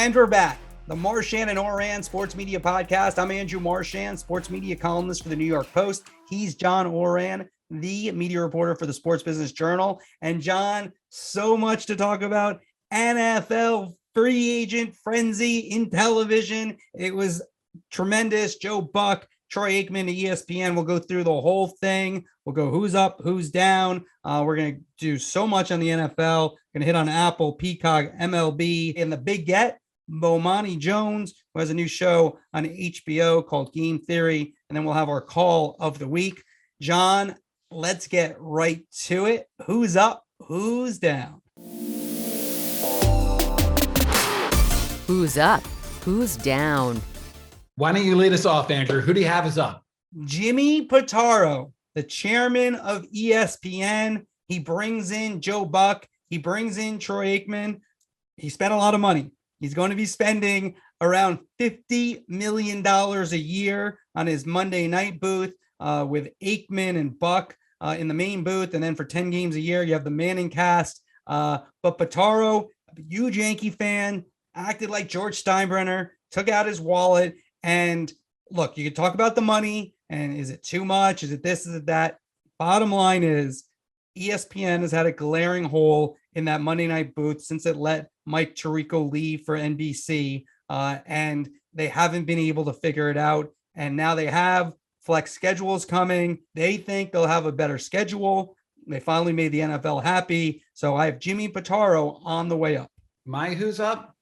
And we're back. The Marchand and Ourand Sports Media Podcast. I'm Andrew Marchand, sports media columnist for the New York Post. He's John Ourand, the media reporter for the Sports Business Journal. And John, so much to talk about. NFL free agent frenzy in television. It was tremendous. Joe Buck, Troy Aikman to ESPN. We'll go through the whole thing. We'll go who's up, who's down. We're going to do so much on the NFL. Going to hit on Apple, Peacock, MLB, and the big get, Bomani Jones, who has a new show on HBO called Game Theory. And then we'll have our call of the week. John, let's get right to it. Who's up, who's down? Who's up, who's down? Why don't you lead us off, Andrew? Who do you have as up? Jimmy Pitaro, the chairman of ESPN. He brings in Joe Buck. He brings in Troy Aikman. He spent a lot of money. He's going to be spending around $50 million a year on his Monday night booth with Aikman and Buck in the main booth. And then for 10 games a year, you have the Manning cast. But Pitaro, a huge Yankee fan, acted like George Steinbrenner, took out his wallet. And look, you could talk about the money and is it too much? Is it this? Is it that? Bottom line is ESPN has had a glaring hole in that Monday night booth since it let Mike Tirico leave for NBC. And they haven't been able to figure it out. And now they have flex schedules coming. They think they'll have a better schedule. They finally made the NFL happy. So I have Jimmy Pitaro on the way up. My who's up?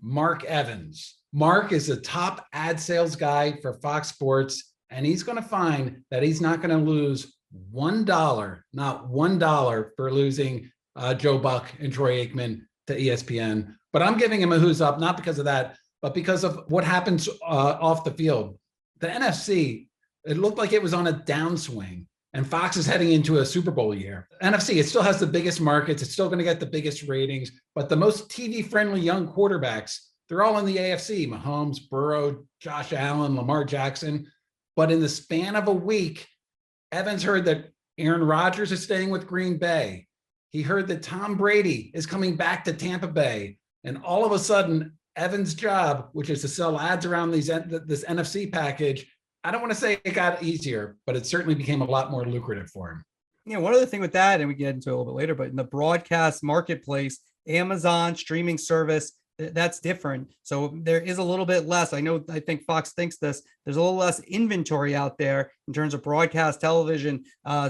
Mark Evans. Mark is a top ad sales guy for Fox Sports, and he's going to find that he's not going to lose $1, not $1 for losing Joe Buck and Troy Aikman to ESPN. But I'm giving him a who's up, not because of that, but because of what happens off the field. The NFC, it looked like it was on a downswing, and Fox is heading into a Super Bowl year. NFC, it still has the biggest markets. It's still going to get the biggest ratings, but the most TV-friendly young quarterbacks, they're all in the AFC. Mahomes, Burrow, Josh Allen, Lamar Jackson. But in the span of a week, Evans heard that Aaron Rodgers is staying with Green Bay. He heard that Tom Brady is coming back to Tampa Bay. And all of a sudden, Evans' job, which is to sell ads around this NFC package, I don't want to say it got easier, but it certainly became a lot more lucrative for him. Yeah, one other thing with that, and we get into it a little bit later, but in the broadcast marketplace, Amazon streaming service, that's different. So there is a little bit less. I think Fox thinks this. There's a little less inventory out there in terms of broadcast television.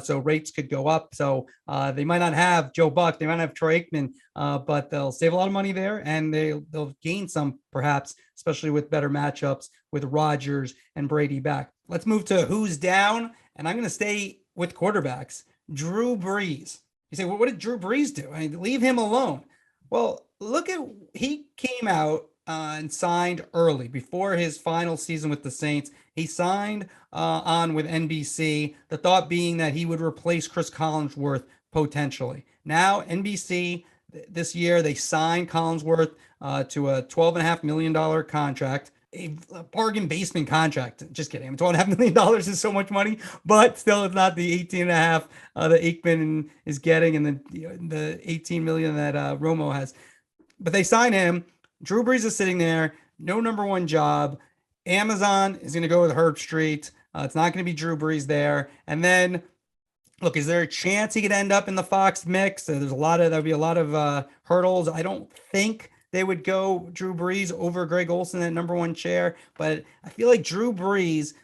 So rates could go up. So they might not have Joe Buck. They might not have Troy Aikman, but they'll save a lot of money there and they'll gain some perhaps, especially with better matchups with Rodgers and Brady back. Let's move to who's down. And I'm going to stay with quarterbacks. Drew Brees. You say, well, what did Drew Brees do? I mean, leave him alone. Well, he came out and signed early before his final season with the Saints. He signed on with NBC, the thought being that he would replace Chris Collinsworth potentially. Now, NBC this year, they signed Collinsworth to a $12.5 million contract, a bargain basement contract. Just kidding. $12.5 million is so much money, but still it's not the 18.5 that Aikman is getting and the 18 million that Romo has. But they sign him. Drew Brees is sitting there, no number one job. Amazon is going to go with Herb Street. It's not going to be Drew Brees there. And then, look, is there a chance he could end up in the Fox mix? There'll be a lot of hurdles. I don't think they would go Drew Brees over Greg Olsen at number one chair, but I feel like Drew Brees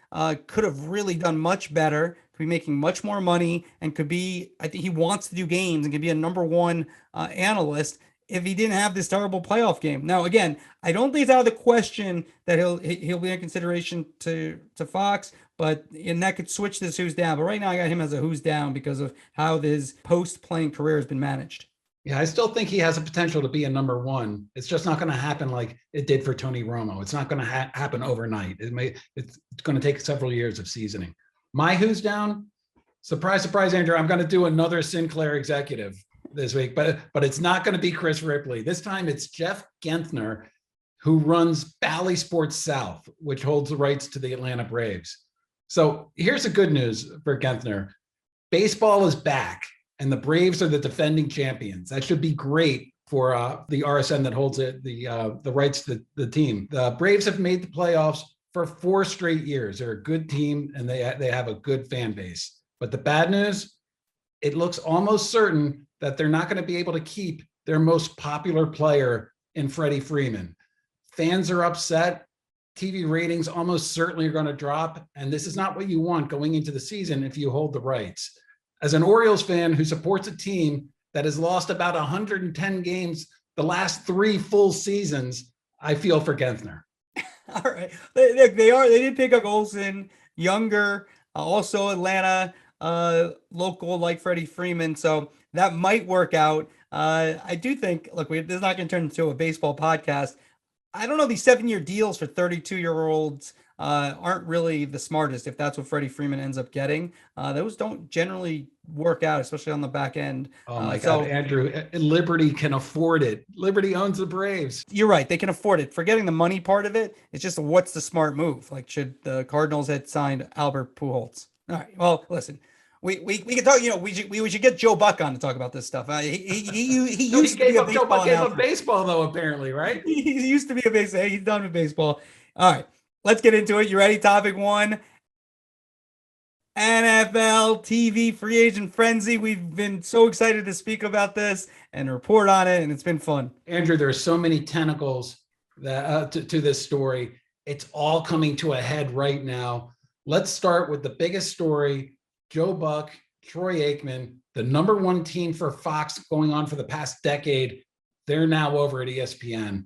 could have really done much better, could be making much more money, and I think he wants to do games and could be a number one analyst if he didn't have this terrible playoff game. Now, again, I don't think it's out of the question that he'll be in consideration to Fox, and that could switch this who's down. But right now I got him as a who's down because of how his post-playing career has been managed. Yeah, I still think he has a potential to be a number one. It's just not going to happen like it did for Tony Romo. It's not going to happen overnight. It's going to take several years of seasoning. My who's down? Surprise, surprise, Andrew. I'm going to do another Sinclair executive this week, but it's not going to be Chris Ripley. This time it's Jeff Genthner, who runs Bally Sports South, which holds the rights to the Atlanta Braves. So here's the good news for Genthner. Baseball is back, and the Braves are the defending champions. That should be great for the RSN that holds the rights to the team. The Braves have made the playoffs for 4 straight years. They're a good team and they have a good fan base. But the bad news, it looks almost certain that they're not going to be able to keep their most popular player in Freddie Freeman. Fans are upset. TV ratings almost certainly are going to drop. And this is not what you want going into the season if you hold the rights. As an Orioles fan who supports a team that has lost about 110 games the last 3 full seasons, I feel for Gensner. All right. They did pick up Olsen, younger, also Atlanta, local like Freddie Freeman. So that might work out. I do think, look, this is not going to turn into a baseball podcast. I don't know. These 7-year deals for 32-year-olds aren't really the smartest. If that's what Freddie Freeman ends up getting, those don't generally work out, especially on the back end. Oh my God, Andrew, Liberty can afford it. Liberty owns the Braves. You're right. They can afford it. Forgetting the money part of it, it's just what's the smart move? Like, should the Cardinals had signed Albert Pujols? All right. Well, listen, we can talk. We should get Joe Buck on to talk about this stuff. He used to be a baseball Joe Buck gave announcer. up baseball though, apparently, right? He used to be a baseball. He's done with baseball. All right, let's get into it. You ready? Topic 1. NFL TV free agent frenzy. We've been so excited to speak about this and report on it, and it's been fun. Andrew, there are so many tentacles that to this story. It's all coming to a head right now. Let's start with the biggest story. Joe Buck, Troy Aikman, the number 1 team for Fox going on for the past decade. They're now over at ESPN.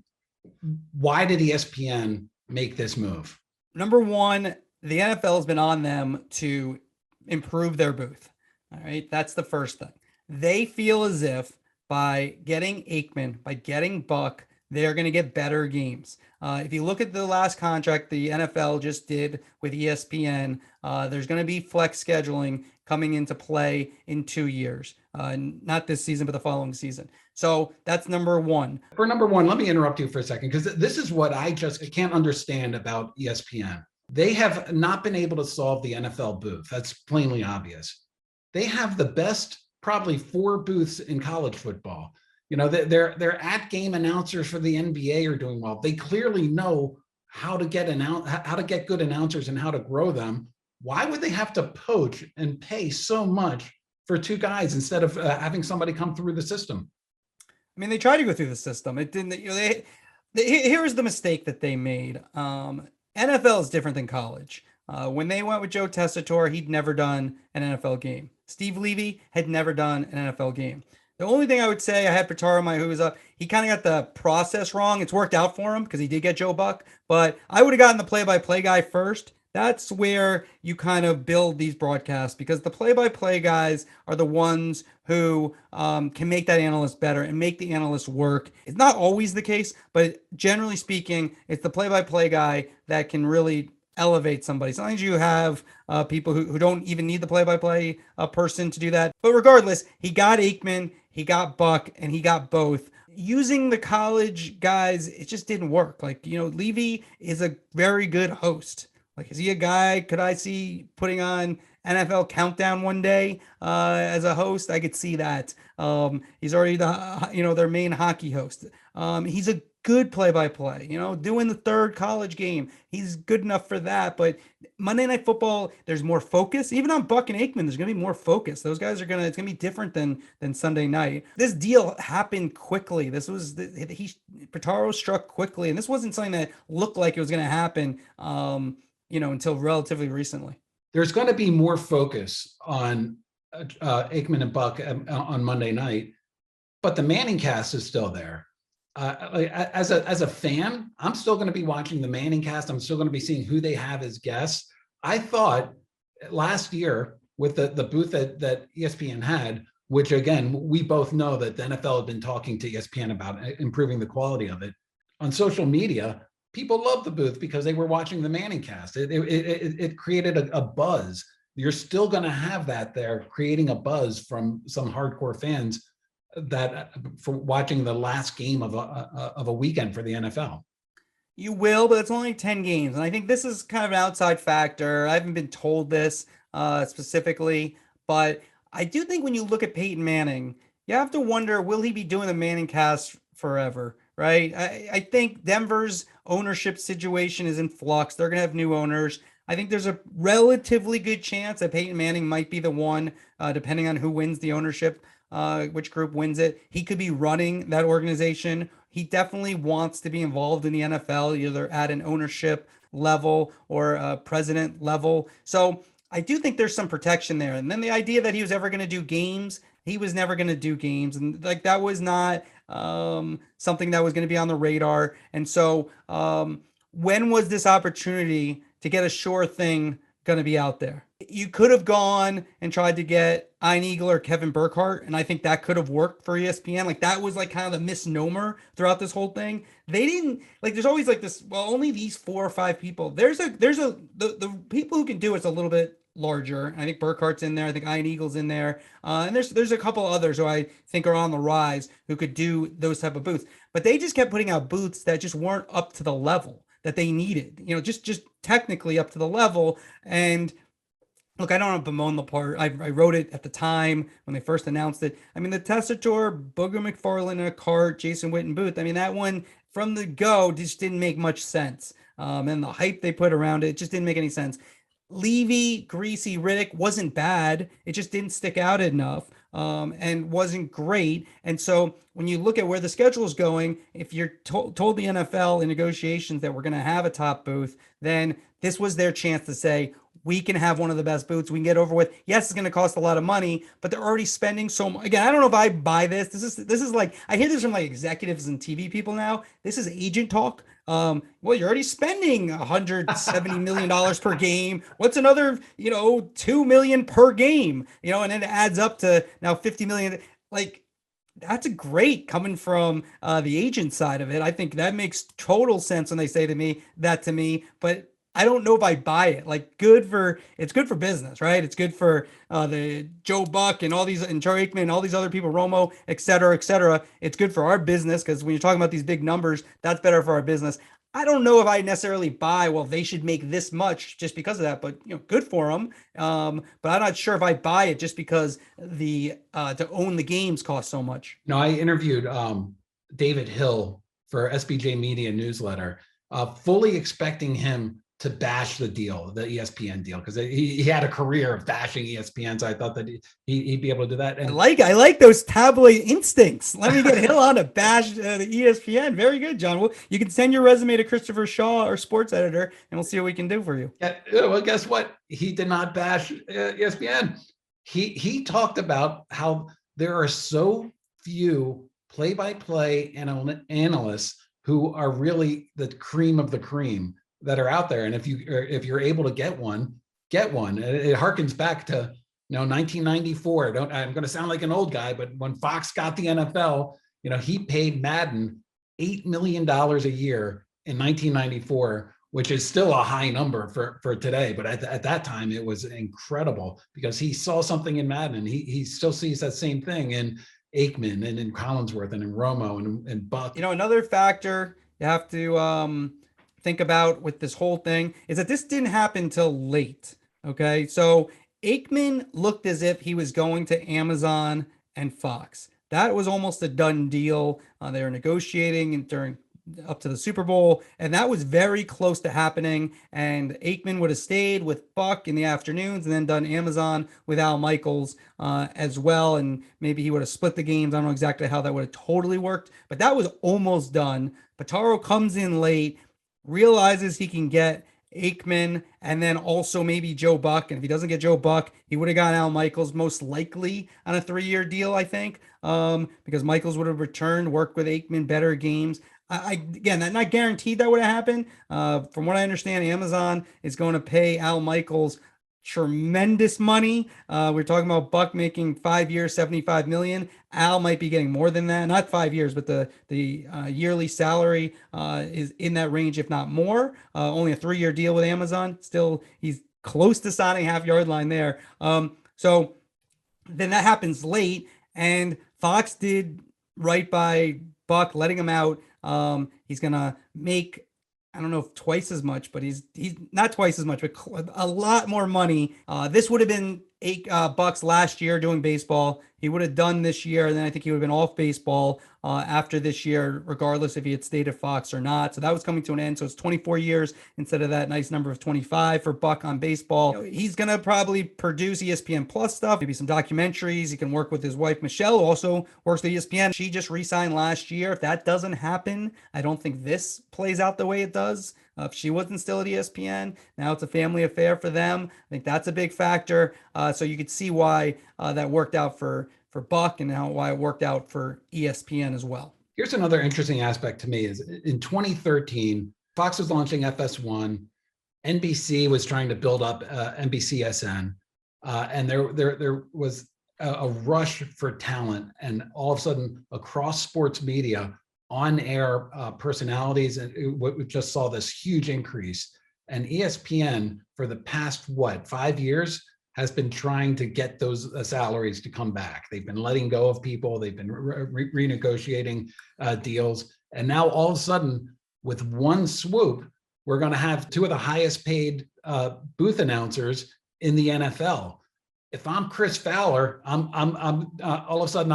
Why did ESPN make this move? Number 1, the NFL has been on them to improve their booth. All right. That's the first thing. They feel as if by getting Aikman, by getting Buck, they're going to get better games. If you look at the last contract the NFL just did with ESPN, there's going to be flex scheduling coming into play in 2 years. Not this season, but the following season. So that's number 1. For number 1, let me interrupt you for a second, because this is what I just can't understand about ESPN. They have not been able to solve the NFL booth. That's plainly obvious. They have the best, probably 4 booths in college football. Their at-game announcers for the NBA are doing well. They clearly know how to get good announcers and how to grow them. Why would they have to poach and pay so much for 2 guys instead of having somebody come through the system? I mean, they tried to go through the system. It didn't. Here's the mistake that they made. NFL is different than college. When they went with Joe Tessitore, he'd never done an NFL game. Steve Levy had never done an NFL game. The only thing I would say, I had Pitaro, who was up. He kind of got the process wrong. It's worked out for him because he did get Joe Buck, but I would have gotten the play-by-play guy first. That's where you kind of build these broadcasts, because the play-by-play guys are the ones who can make that analyst better and make the analyst work. It's not always the case, but generally speaking, it's the play-by-play guy that can really elevate somebody. Sometimes you have people who don't even need the play-by-play person to do that. But regardless, he got Aikman, he got Buck, and he got both. Using the college guys, it just didn't work. Levy is a very good host. Is he a guy could I see putting on NFL Countdown one day as a host? I could see that. He's already their main hockey host. He's a good play-by-play, doing the 3rd college game. He's good enough for that. But Monday Night Football, there's more focus. Even on Buck and Aikman, there's going to be more focus. Those guys it's going to be different than Sunday night. This deal happened quickly. Pitaro struck quickly, and this wasn't something that looked like it was going to happen, until relatively recently. There's going to be more focus on Aikman and Buck on Monday night, but the Manning cast is still there. As a fan, I'm still going to be watching the Manning cast. I'm still going to be seeing who they have as guests. I thought last year with the booth that ESPN had, which again, we both know that the NFL had been talking to ESPN about improving the quality of it. On social media, people loved the booth because they were watching the Manning cast. It created a buzz. You're still going to have that there, creating a buzz from some hardcore fans that for watching the last game of a weekend for the NFL. You will, but it's only 10 games. And I think this is kind of an outside factor. I haven't been told this specifically, but I do think when you look at Peyton Manning, you have to wonder, will he be doing the Manning cast forever? Right. I think Denver's ownership situation is in flux. They're going to have new owners. I think there's a relatively good chance that Peyton Manning might be the one, depending on who wins the ownership, which group wins it. He could be running that organization. He definitely wants to be involved in the NFL, either at an ownership level or a president level. So I do think there's some protection there. And then the idea that he was ever going to do games, he was never going to do games. And like that was not something that was going to be on the radar. And so when was this opportunity to get a sure thing going to be out there? You could have gone and tried to get Ein Eagle or Kevin Burkhardt, and I think that could have worked for ESPN. Like that was like kind of the misnomer throughout this whole thing. They didn't like. There's always like this. Well, only these 4 or 5 people. The people who can do it's a little bit larger. I think Burkhardt's in there. I think Ein Eagle's in there, and there's a couple others who I think are on the rise who could do those type of booths. But they just kept putting out booths that just weren't up to the level that they needed. Just technically up to the level. And look, I don't want to bemoan the part. I wrote it at the time when they first announced it. I mean, the Tessitore, Booger McFarland in a cart, Jason Witten booth. I mean, that one from the go just didn't make much sense. And the hype they put around it just didn't make any sense. Levy, Greasy, Riddick wasn't bad. It just didn't stick out enough and wasn't great. And so when you look at where the schedule is going, if you're told the NFL in negotiations that we're going to have a top booth, then this was their chance to say, we can have one of the best booths. We can get over with. Yes, it's going to cost a lot of money, but they're already spending so much. Again, I don't know if I buy this. This is like, I hear this from like executives and TV people now. This is agent talk. Well, you're already spending $170 million per game. What's another, $2 million per game, and then it adds up to now $50 million. Like, that's a great coming from the agent side of it. I think that makes total sense when they say that to me, but I don't know if I buy it. Like it's good for business, right? It's good for the Joe Buck and all these, and Troy Aikman and all these other people, Romo, et cetera, et cetera. It's good for our business because when you're talking about these big numbers, that's better for our business. I don't know if I necessarily buy, well, they should make this much just because of that, but good for them. But I'm not sure if I buy it just because the to own the games costs so much. No, I interviewed David Hill for SBJ Media newsletter, fully expecting him to bash the deal, the ESPN deal, because he had a career of bashing ESPN. So I thought that he'd be able to do that. And I like those tabloid instincts. Let me get Hill on to bash the ESPN. Very good, John. Well, you can send your resume to Christopher Shaw, our sports editor, and we'll see what we can do for you. Yeah, well, guess what? He did not bash ESPN. He talked about how there are so few play-by-play analysts who are really the cream of the cream that are out there. And if you're able to get one. It harkens back to 1994. I'm going to sound like an old guy, but when Fox got the NFL, he paid Madden $8 million a year in 1994, which is still a high number for today. But at that time, it was incredible because he saw something in Madden, and he still sees that same thing in Aikman and in Collinsworth and in Romo and Buck. Another factor you have to think about with this whole thing is that this didn't happen till late. Okay. So Aikman looked as if he was going to Amazon and Fox. That was almost a done deal. They were negotiating and up to the Super Bowl, and that was very close to happening. And Aikman would have stayed with Buck in the afternoons and then done Amazon with Al Michaels as well. And maybe he would have split the games. I don't know exactly how that would have totally worked, but that was almost done. Pitaro comes in late, realizes he can get Aikman and then also maybe Joe Buck. And if he doesn't get Joe Buck, he would have got Al Michaels most likely on a 3-year deal, I think, because Michaels would have returned, worked with Aikman, better games. Again, that's not guaranteed that would have happened. From what I understand, Amazon is going to pay Al Michaels tremendous money. We're talking about Buck making 5 years, $75 million. Al might be getting more than that, not 5 years, but the yearly salary is in that range, if not more. Only a 3-year deal with Amazon. Still, he's close to signing half-yard line there. So then that happens late, and Fox did right by Buck, letting him out. He's gonna make, I don't know if twice as much, but he's not twice as much, but a lot more money. This would have been $8 last year doing baseball. he would have done this year. And then I think he would have been off baseball after this year, regardless if he had stayed at Fox or not. So that was coming to an end. So it's 24 years instead of that nice number of 25 for Buck on baseball. He's going to probably produce ESPN Plus stuff, maybe some documentaries. He can work with his wife, Michelle, who also works at ESPN. She just re-signed last year. If that doesn't happen, I don't think this plays out the way it does. If she wasn't still at ESPN, now it's a family affair for them. I think that's a big factor. So you could see why that worked out for Buck and why it worked out for ESPN as well. Here's another interesting aspect to me is in 2013, Fox was launching FS1. NBC was trying to build up NBCSN. And there was a rush for talent. And all of a sudden, across sports media, on-air personalities, and we just saw this huge increase. And ESPN, for the past 5 years, has been trying to get those salaries to come back. They've been letting go of people. They've been renegotiating deals. And now all of a sudden, with one swoop, we're going to have two of the highest paid booth announcers in the NFL. If I'm Chris Fowler, I'm all of a sudden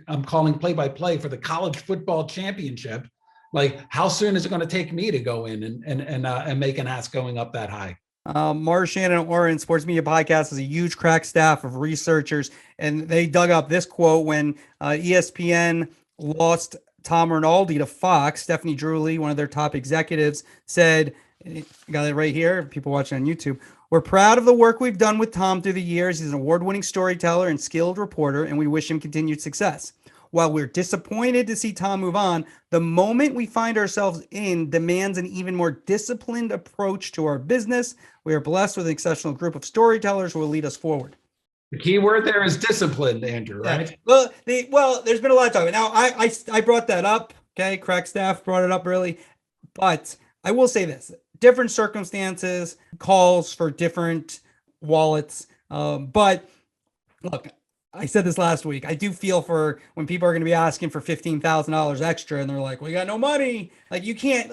I'm calling play-by-play for the college football championship. Like, how soon is it going to take me to go in and make an ask going up that high? Marchand and Ourand Sports Media Podcast has a huge crack staff of researchers, and they dug up this quote when ESPN lost Tom Rinaldi to Fox. Stephanie Drewley, one of their top executives, said, I got it right here, people watching on YouTube, "We're proud of the work we've done with Tom through the years. He's an award-winning storyteller and skilled reporter, and we wish him continued success. While we're disappointed to see Tom move on, the moment we find ourselves in demands an even more disciplined approach to our business. We are blessed with an exceptional group of storytellers who will lead us forward." The key word there is disciplined, Andrew, right? Yeah. Well, there's been a lot of talk. Now, I brought that up. Okay, crack staff brought it up really, but I will say this: different circumstances calls for different wallets. But look, I said this last week. I do feel for when people are going to be asking for $15,000 extra, and they're like, "We got no money." Like, you can't.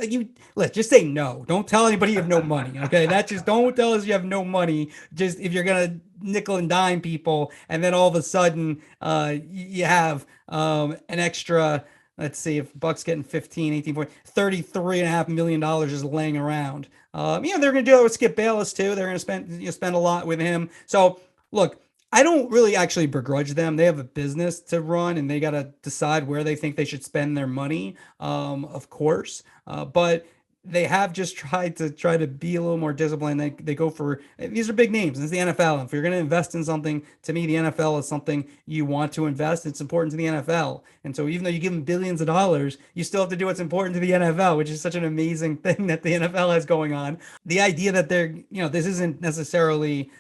Let's just say no. Don't tell anybody you have no money. Okay, don't tell us you have no money. Just if you're gonna nickel and dime people, and then all of a sudden you have an extra. Let's see if Buck's getting 15, 18, $33.5 million just laying around. They're going to do that with Skip Bayless too. They're going to spend a lot with him. So look, I don't really actually begrudge them. They have a business to run, and they got to decide where they think they should spend their money, of course. But they have just tried to be a little more disciplined. They go for, these are big names. It's the NFL. And if you're going to invest in something, to me, the NFL is something you want to invest. It's important to the NFL. And so even though you give them billions of dollars, you still have to do what's important to the NFL, which is such an amazing thing that the NFL has going on. The idea that this isn't necessarily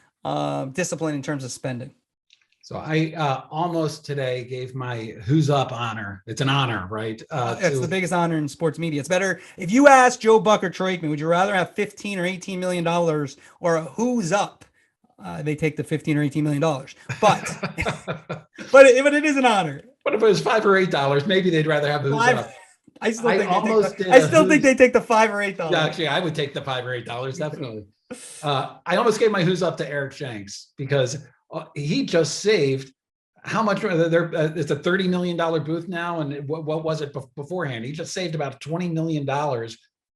discipline in terms of spending. So I almost today gave my Who's Up honor. It's an honor, right? It's the biggest honor in sports media. It's better if you ask Joe Buck or Troy Aikman, would you rather have $15 or $18 million or a Who's Up? They take the $15 or $18 million. But but it is an honor. What if it was $5 or $8? Maybe they'd rather have the Who's Up. I still think they take the $5 or $8. Yeah, actually, I would take the $5 or $8, definitely. I almost gave my Who's Up to Eric Shanks because he just saved how much? It's a $30 million booth now, and what was it beforehand? He just saved about $20 million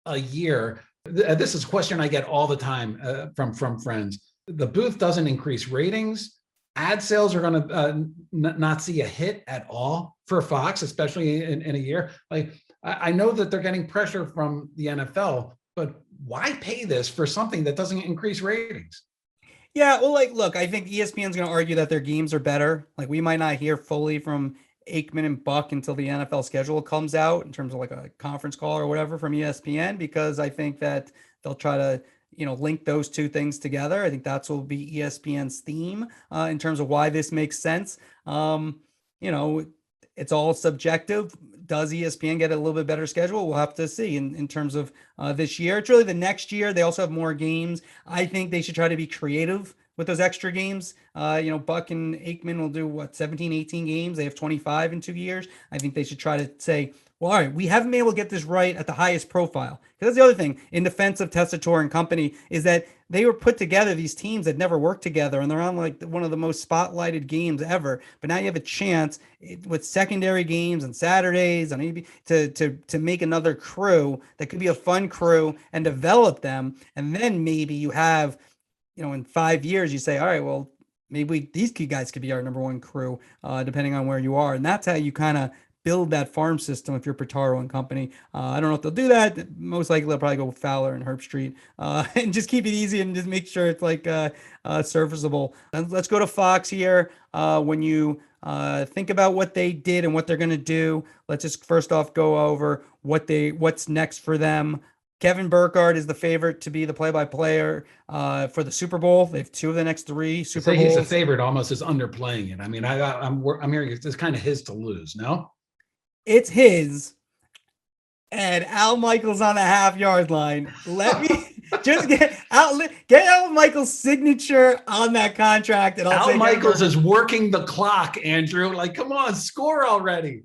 a year. This is a question I get all the time from friends. The booth doesn't increase ratings. Ad sales are going to not see a hit at all for Fox, especially in a year. Like, I know that they're getting pressure from the NFL, but why pay this for something that doesn't increase ratings? Yeah, well, look, I think ESPN's going to argue that their games are better. Like, we might not hear fully from Aikman and Buck until the NFL schedule comes out in terms of like a conference call or whatever from ESPN, because I think that they'll try to, link those two things together. I think that's will be ESPN's theme in terms of why this makes sense. It's all subjective. Does ESPN get a little bit better schedule? We'll have to see in terms of this year. It's really the next year. They also have more games. I think they should try to be creative with those extra games. Buck and Aikman will do 17, 18 games. They have 25 in 2 years. I think they should try to say, well, all right, we haven't been able to get this right at the highest profile. Because that's the other thing in defense of Tessitore and company is that they were put together, these teams that never worked together, and they're on like one of the most spotlighted games ever. But now you have a chance with secondary games and Saturdays and maybe to make another crew that could be a fun crew and develop them. And then maybe you have, in 5 years, you say, all right, well, maybe these key guys could be our number one crew, depending on where you are. And that's how you kind of build that farm system if you're Pitaro and company. I don't know if they'll do that. Most likely they'll probably go with Fowler and Herb Street, and just keep it easy and just make sure it's like serviceable. And let's go to Fox here. When you think about what they did and what they're going to do, let's just first off go over what's next for them. Kevin Burkhardt is the favorite to be the play-by-player for the Super Bowl. They have 2 of the next 3 Super Bowls. He's a favorite almost is underplaying it. I mean, I'm hearing it's kind of his to lose. No, it's his. And Al Michaels on the half-yard line. Let me just get Al Michaels' signature on that contract. And Al Michaels is working the clock, Andrew. Like, come on, score already.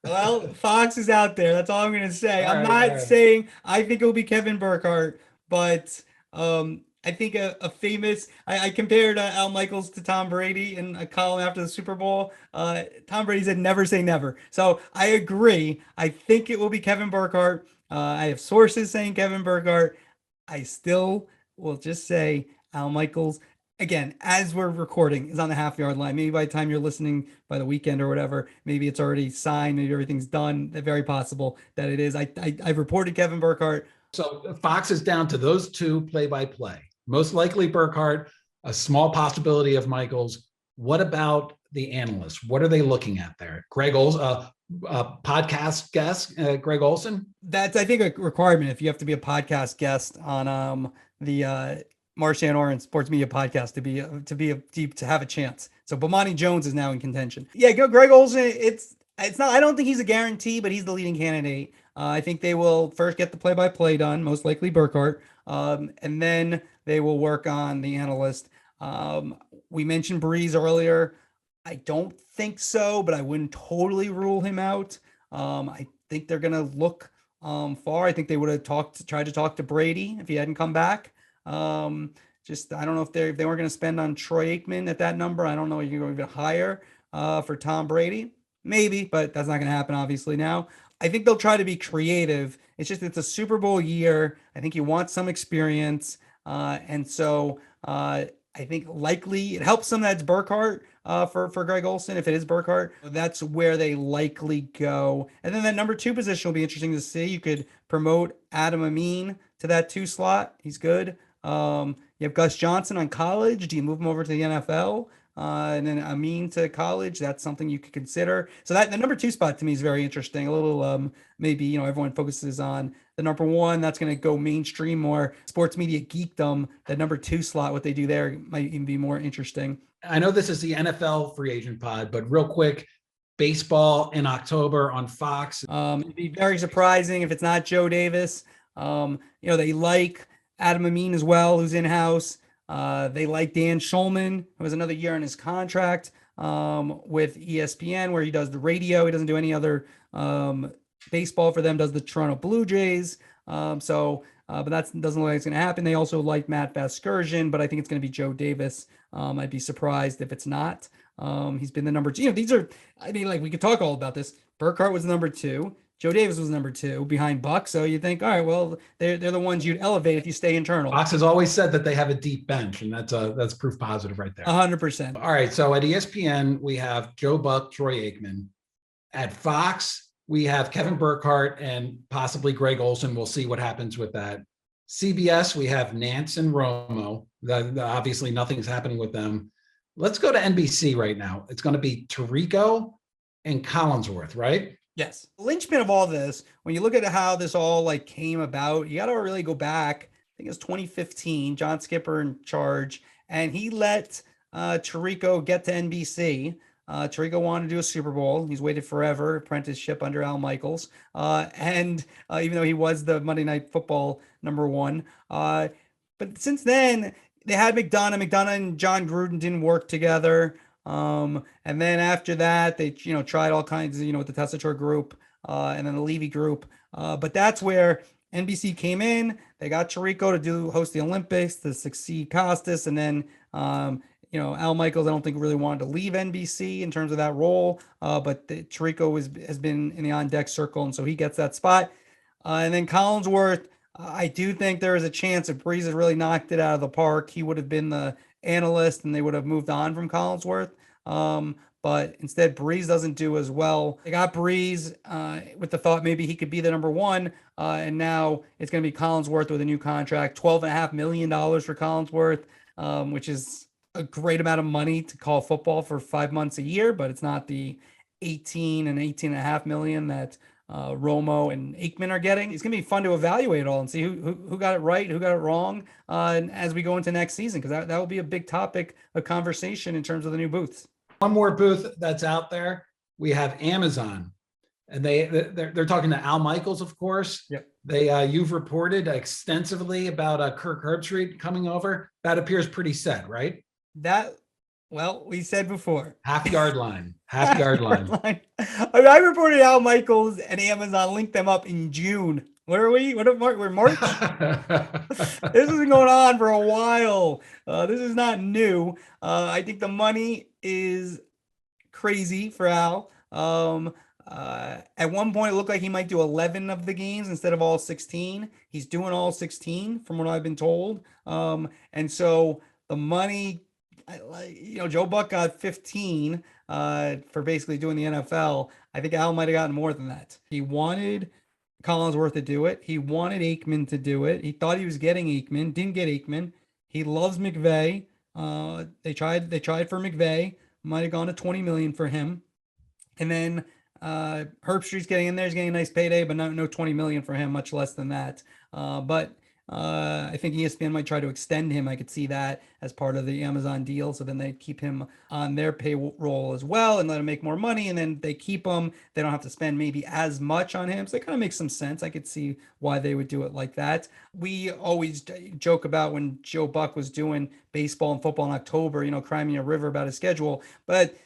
Well, Fox is out there. That's all I'm going to say. I'm not saying I think it'll be Kevin Burkhardt, but I think a famous. I compared Al Michaels to Tom Brady in a column after the Super Bowl. Tom Brady said never say never. So I agree. I think it will be Kevin Burkhardt. I have sources saying Kevin Burkhardt. I still will just say Al Michaels. Again, as we're recording, is on the half-yard line. Maybe by the time you're listening by the weekend or whatever, maybe it's already signed. Maybe everything's done. Very possible that it is. I've reported Kevin Burkhardt. So Fox is down to those 2 play-by-play. Most likely Burkhardt, a small possibility of Michaels. What about the analysts? What are they looking at there? Greg Olson, podcast guest, Greg Olson? That's, I think, a requirement if you have to be a podcast guest on the Marchand Ourand Sports Media Podcast to have a chance. So Bomani Jones is now in contention. Yeah, go Greg Olson. It's not. I don't think he's a guarantee, but he's the leading candidate. I think they will first get the play-by-play done, most likely Burkhardt, and then they will work on the analyst. We mentioned Breeze earlier. I don't think so, but I wouldn't totally rule him out. I think they're gonna look far. I think they would have tried to talk to Brady if he hadn't come back. I don't know if they weren't going to spend on Troy Aikman at that number. I don't know if you're going to hire for Tom Brady, maybe, but that's not going to happen obviously now. I think they'll try to be creative. It's a Super Bowl year. I think you want some experience, and so I think likely it helps them that it's Burkhardt for Greg Olson. If it is Burkhardt, that's where they likely go. And then that number 2 position will be interesting to see. You could promote Adam Amin to that 2 slot. He's good. You have Gus Johnson on college. Do you move him over to the NFL? And then Amin to college? That's something you could consider. So that the number 2 spot to me is very interesting. A little maybe everyone focuses on the number 1. That's going to go mainstream, more sports media geekdom. That number 2 slot, what they do there might even be more interesting. I know this is the NFL free agent pod, but real quick, baseball in October on Fox. It'd be very surprising if it's not Joe Davis. They like Adam Amin as well, who's in-house. They like Dan Schulman, who has another year on his contract with ESPN, where he does the radio. He doesn't do any other baseball for them, does the Toronto Blue Jays. But that doesn't look like it's going to happen. They also like Matt Vasgersian, but I think it's going to be Joe Davis. I'd be surprised if it's not. He's been the number 2. We could talk all about this. Burkhardt was the number 2. Joe Davis was number 2 behind Buck. So you think, all right, well, they're the ones you'd elevate if you stay internal. Fox has always said that they have a deep bench, and that's proof positive right there. 100%. All right. So at ESPN, we have Joe Buck, Troy Aikman. At Fox, we have Kevin Burkhardt and possibly Greg Olson. We'll see what happens with that. CBS, we have Nance and Romo. Obviously, nothing's happening with them. Let's go to NBC right now. It's going to be Tirico and Collinsworth, right? Yes. The linchpin of all this, when you look at how this all came about, you got to really go back. I think it was 2015, John Skipper in charge, and he let Tirico get to NBC. Tirico wanted to do a Super Bowl. He's waited forever, apprenticeship under Al Michaels. And even though he was the Monday Night Football number 1. But since then, they had McDonough. McDonough and John Gruden didn't work together. And then after that, they, tried all kinds of, with the Tessitore group. and then the Levy Group. But that's where NBC came in. They got Chirico to host the Olympics to succeed Costas, and then Al Michaels, I don't think really wanted to leave NBC in terms of that role, but Chirico has been in the on deck circle, and so he gets that spot. And then Collinsworth, I do think there is a chance if Breeze had really knocked it out of the park, he would have been the analyst, and they would have moved on from Collinsworth. But instead, Breeze doesn't do as well. They got Breeze with the thought maybe he could be the number one, and now it's going to be Collinsworth with a new contract, $12.5 million for Collinsworth, which is a great amount of money to call football for 5 months a year, but it's not the 18 and 18.5 million that Romo and Aikman are getting. It's going to be fun to evaluate it all and see who got it right, who got it wrong, and as we go into next season, because that will be a big topic of conversation in terms of the new booths. One more booth that's out there, we have Amazon, and they're talking to Al Michaels, of course. Yep. You've reported extensively about Kirk Herbstreit coming over. That appears pretty set, right? We said before. Half yard line. I reported Al Michaels and Amazon linked them up in June. Where are we? We're March? This has been going on for a while. This is not new. I think the money is crazy for Al. At one point, it looked like he might do 11 of the games instead of all 16. He's doing all 16 from what I've been told. And so the money, Joe Buck got 15 for basically doing the NFL. I think Al might have gotten more than that. He wanted Collinsworth to do it. He wanted Aikman to do it. He thought he was getting Aikman, didn't get Aikman. He loves McVay. They tried for McVay. Might have gone to 20 million for him. And then Herbstreit's getting in there. He's getting a nice payday, but no 20 million for him, much less than that. But I think ESPN might try to extend him. I could see that as part of the Amazon deal. So then they keep him on their payroll as well and let him make more money. And then they keep him. They don't have to spend maybe as much on him. So it kind of makes some sense. I could see why they would do it like that. We always joke about when Joe Buck was doing baseball and football in October, Crimea River about his schedule. But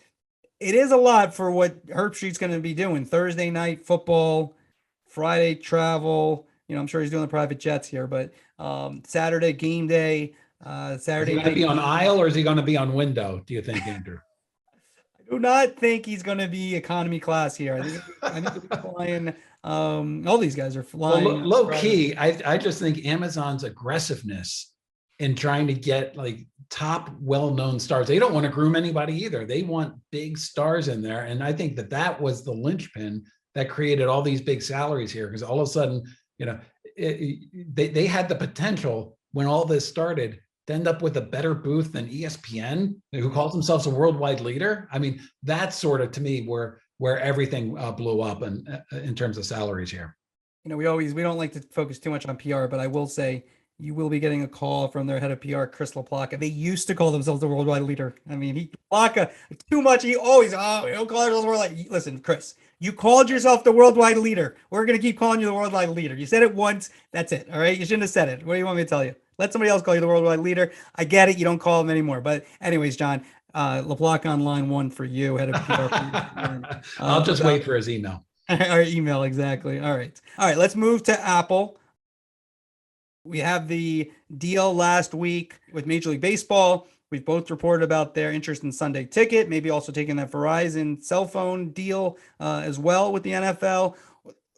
it is a lot for what Herbstreit's going to be doing. Thursday night football, Friday travel. I'm sure he's doing the private jets here, but Saturday game day, Saturday. Is he going to be on aisle or is he going to be on window? Do you think, Andrew? I do not think he's going to be economy class here. I think he's flying. All these guys are flying. Well, low key, I just think Amazon's aggressiveness in trying to get like top well-known stars. They don't want to groom anybody either. They want big stars in there, and I think that was the linchpin that created all these big salaries here, because all of a sudden, they had the potential when all this started to end up with a better booth than ESPN, who calls themselves a worldwide leader. I mean, that's sort of, to me, where everything blew up in terms of salaries here. We don't like to focus too much on PR, but I will say you will be getting a call from their head of PR, Chris LaPlaca. They used to call themselves the worldwide leader. I mean, LaPlaca, too much. He always, we don't call ourselves worldwide. Listen, Chris, you called yourself the worldwide leader. We're going to keep calling you the worldwide leader. You said it once. That's it. All right. You shouldn't have said it. What do you want me to tell you? Let somebody else call you the worldwide leader. I get it. You don't call him anymore. But anyways, John, LaPlaca on line one for you, head of PR. I'll just wait for his email. Our email, exactly. All right. Let's move to Apple. We have the deal last week with Major League Baseball. We've both reported about their interest in Sunday Ticket, maybe also taking that Verizon cell phone deal as well with the NFL.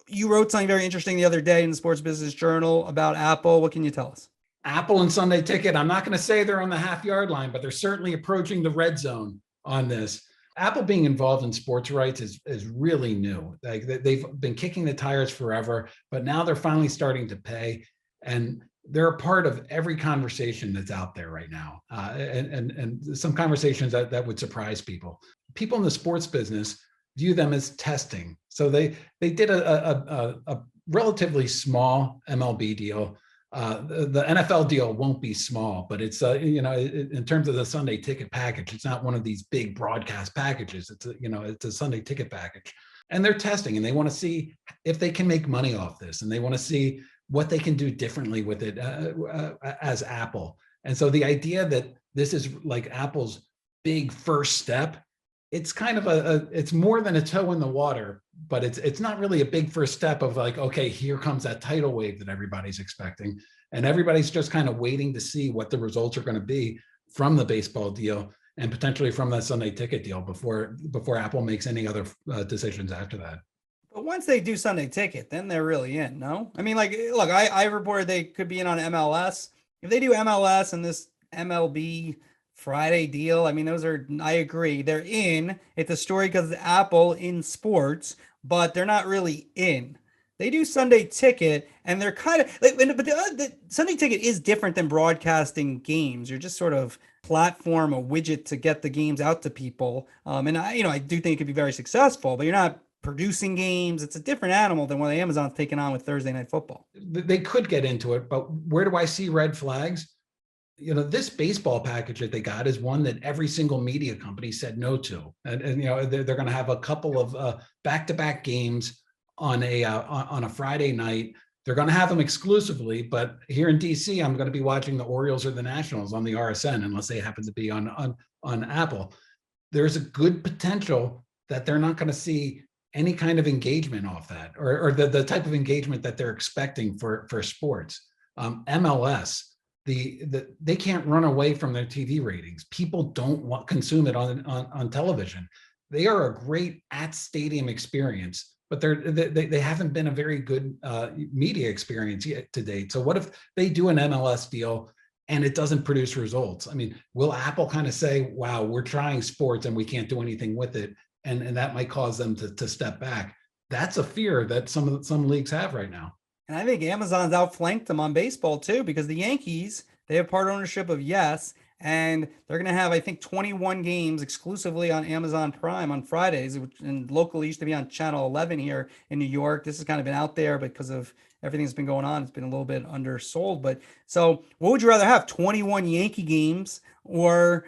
You wrote something very interesting the other day in the Sports Business Journal about Apple. What can you tell us? Apple and Sunday Ticket, I'm not going to say they're on the half-yard line, but they're certainly approaching the red zone on this. Apple being involved in sports rights is really new. Like, they've been kicking the tires forever, but now they're finally starting to pay. And they're a part of every conversation that's out there right now, and some conversations that would surprise people. People in the sports business view them as testing. So they did a relatively small MLB deal. The NFL deal won't be small, but it's in terms of the Sunday Ticket package, it's not one of these big broadcast packages. It's a Sunday Ticket package, and they're testing, and they want to see if they can make money off this, and they want to see what they can do differently with it as Apple. And so the idea that this is like Apple's big first step it's kind of it's more than a toe in the water, but it's not really a big first step of like, okay, here comes that tidal wave that everybody's expecting. And everybody's just kind of waiting to see what the results are going to be from the baseball deal and potentially from that Sunday ticket deal before Apple makes any other decisions after that. But once they do Sunday ticket, then they're really in, no? I mean, like, look, I reported they could be in on MLS. If they do MLS and this MLB Friday deal, I mean, I agree. They're in. It's a story because Apple in sports, but they're not really in. They do Sunday ticket and they're kind of, but the Sunday ticket is different than broadcasting games. You're just sort of platform, a widget to get the games out to people. And I do think it could be very successful, but you're not producing games. It's a different animal than what Amazon's taking on with Thursday Night Football. They could get into it, but where do I see red flags? This baseball package that they got is one that every single media company said no to. And they're going to have a couple of back-to-back games on a Friday night. They're going to have them exclusively, but here in DC, I'm going to be watching the Orioles or the Nationals on the RSN, unless they happen to be on Apple. There's a good potential that they're not going to see any kind of engagement off that, or the type of engagement that they're expecting for sports. MLS, they can't run away from their TV ratings. People don't consume it on television. They are a great at stadium experience, but they haven't been a very good media experience yet to date. So what if they do an MLS deal and it doesn't produce results? I mean, will Apple kind of say, wow, we're trying sports and we can't do anything with it? And that might cause them to step back. That's a fear that some leagues have right now. And I think Amazon's outflanked them on baseball too, because the Yankees, they have part ownership of Yes, and they're going to have, I think, 21 games exclusively on Amazon Prime on Fridays, which and locally used to be on Channel 11 here in New York. This has kind of been out there because of everything that's been going on. It's been a little bit undersold. But so what would you rather have, 21 Yankee games or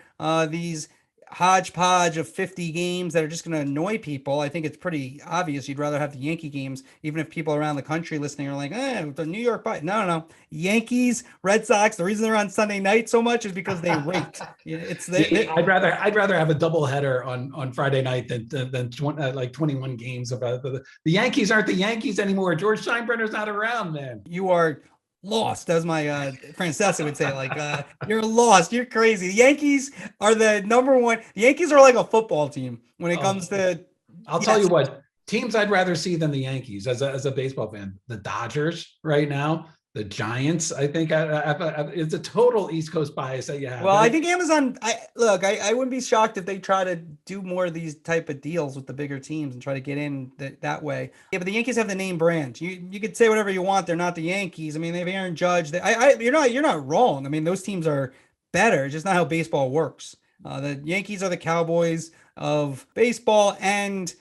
these hodgepodge of 50 games that are just going to annoy people? I think it's pretty obvious you'd rather have the Yankee games, even if people around the country listening are like, the New York, no. Yankees, Red Sox, the reason they're on Sunday night so much is because they rate. I'd rather have a doubleheader on Friday night than 21 games of the Yankees aren't the Yankees anymore. George Steinbrenner's not around, man. You are lost, as my Francesca would say, like you're lost, you're crazy. The Yankees are the number one. The Yankees are like a football team when it comes to I'll tell you what teams I'd rather see than the Yankees as a baseball fan. The Dodgers right now, the Giants. I think it's a total East Coast bias that you have. Well, I think Amazon, I wouldn't be shocked if they try to do more of these type of deals with the bigger teams and try to get in that way. Yeah, but the Yankees have the name brand. You could say whatever you want. They're not the Yankees. I mean, they have Aaron Judge. You're not wrong. I mean, those teams are better. It's just not how baseball works. The Yankees are the Cowboys of baseball, and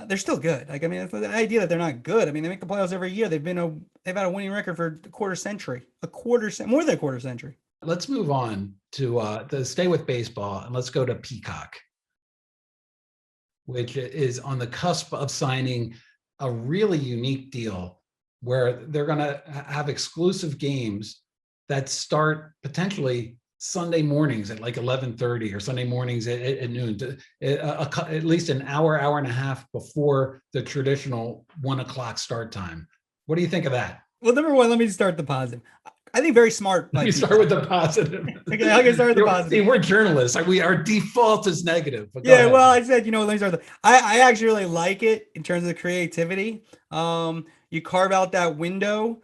they're still good. Like, I mean, the idea that they're not good. I mean, they make the playoffs every year. They've had a winning record for more than a quarter century. Let's move on to stay with baseball, and let's go to Peacock, which is on the cusp of signing a really unique deal where they're going to have exclusive games that start potentially Sunday mornings at like 11:30 or Sunday mornings at noon, at least an hour and a half before the traditional 1 o'clock start time. What do you think of that? Well, number one, let me start the positive. I think very smart. Let me start with the positive. Okay, I can start with the positive. See, we're journalists. Our default is negative. Yeah, well, I said, let me start. I actually really like it in terms of the creativity. You carve out that window.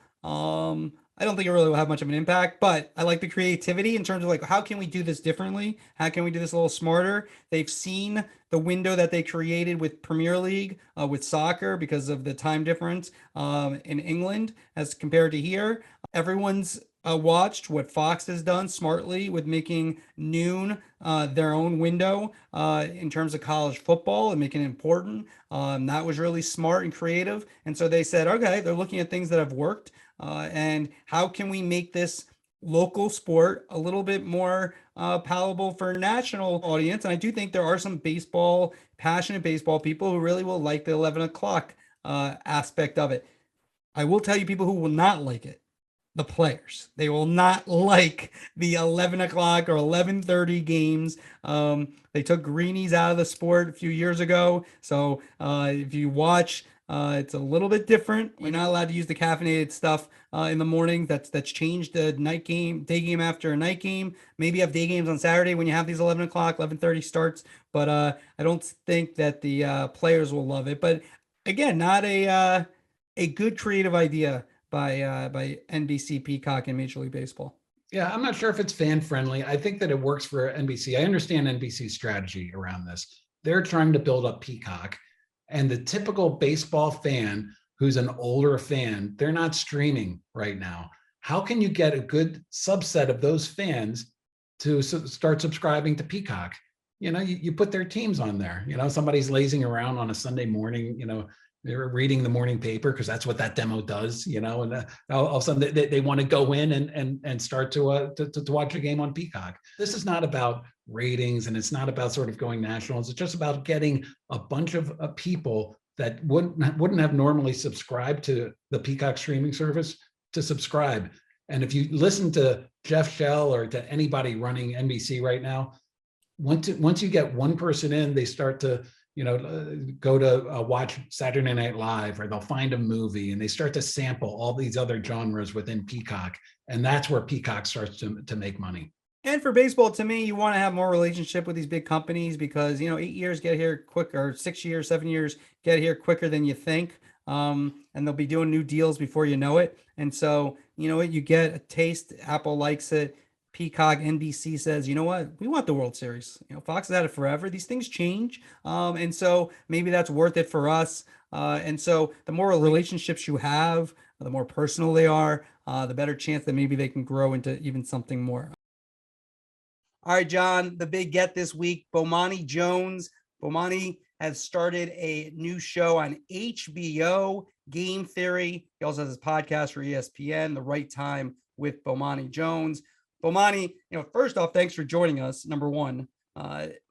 I don't think it really will have much of an impact, but I like the creativity in terms of like, how can we do this differently? How can we do this a little smarter? They've seen the window that they created with Premier League, with soccer, because of the time difference in England as compared to here. Everyone's watched what Fox has done smartly with making noon their own window in terms of college football and making it important. That was really smart and creative. And so they said, okay, they're looking at things that have worked. And how can we make this local sport a little bit more palatable for a national audience? And I do think there are some passionate baseball people who really will like the 11 o'clock aspect of it. I will tell you people who will not like it. the players. They will not like the 11 o'clock or 11:30 games. They took greenies out of the sport a few years ago. So if you watch, it's a little bit different. We're not allowed to use the caffeinated stuff in the morning. That's changed the night game, day game after a night game. Maybe have day games on Saturday when you have these 11 o'clock, 11:30 starts. But I don't think that the players will love it. But again, not a good creative idea by NBC, Peacock, and Major League Baseball. Yeah, I'm not sure if it's fan friendly. I think that it works for NBC. I understand NBC's strategy around this. They're trying to build up Peacock, and the typical baseball fan who's an older fan, they're not streaming right now. How can you get a good subset of those fans to start subscribing to Peacock? You put their teams on there. Somebody's lazing around on a Sunday morning, they're reading the morning paper because that's what that demo does, and all of a sudden they want to go in and start to watch a game on Peacock. This is not about ratings, and it's not about sort of going national. It's just about getting a bunch of people that wouldn't have normally subscribed to the Peacock streaming service to subscribe. And if you listen to Jeff Shell or to anybody running NBC right now, once you get one person in, they start to go to watch Saturday Night Live, or they'll find a movie, and they start to sample all these other genres within Peacock. And that's where Peacock starts to make money. And for baseball, to me, you want to have more relationship with these big companies because, 8 years get here quick, or 6 years, 7 years get here quicker than you think. And they'll be doing new deals before you know it. And so, you get a taste. Apple likes it. Peacock, NBC says, you know what, we want the World Series. Fox has had it forever. These things change. And so maybe that's worth it for us. And so the more relationships you have, the more personal they are, the better chance that maybe they can grow into even something more. All right, John, the big get this week, Bomani Jones. Bomani has started a new show on HBO, Game Theory. He also has his podcast for ESPN, The Right Time with Bomani Jones. Bomani, first off, thanks for joining us, number one.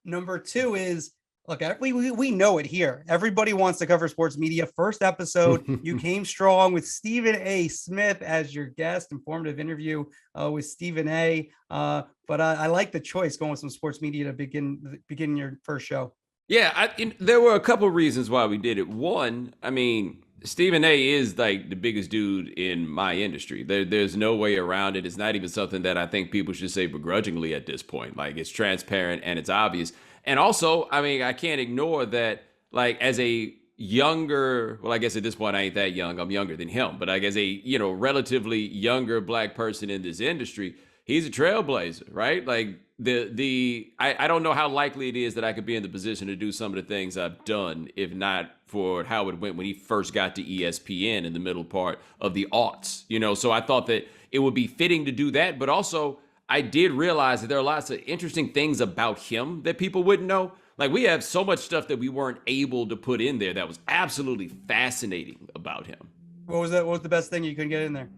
Number two is, look, we know it here. Everybody wants to cover sports media. First episode, you came strong with Stephen A. Smith as your guest, informative interview with Stephen A. But I like the choice going with some sports media to begin your first show. Yeah, there were a couple reasons why we did it. One, Stephen A. is like the biggest dude in my industry. There's no way around it. It's not even something that I think people should say begrudgingly at this point. Like, it's transparent and it's obvious. And also, I can't ignore that, like, as a younger, well, I guess at this point I ain't that young. I'm younger than him. But like, as a, relatively younger Black person in this industry, he's a trailblazer, right? Like, I don't know how likely it is that I could be in the position to do some of the things I've done if not for how it went when he first got to ESPN in the middle part of the aughts, So I thought that it would be fitting to do that, but also I did realize that there are lots of interesting things about him that people wouldn't know. Like, we have so much stuff that we weren't able to put in there that was absolutely fascinating about him. What was the best thing you could get in there?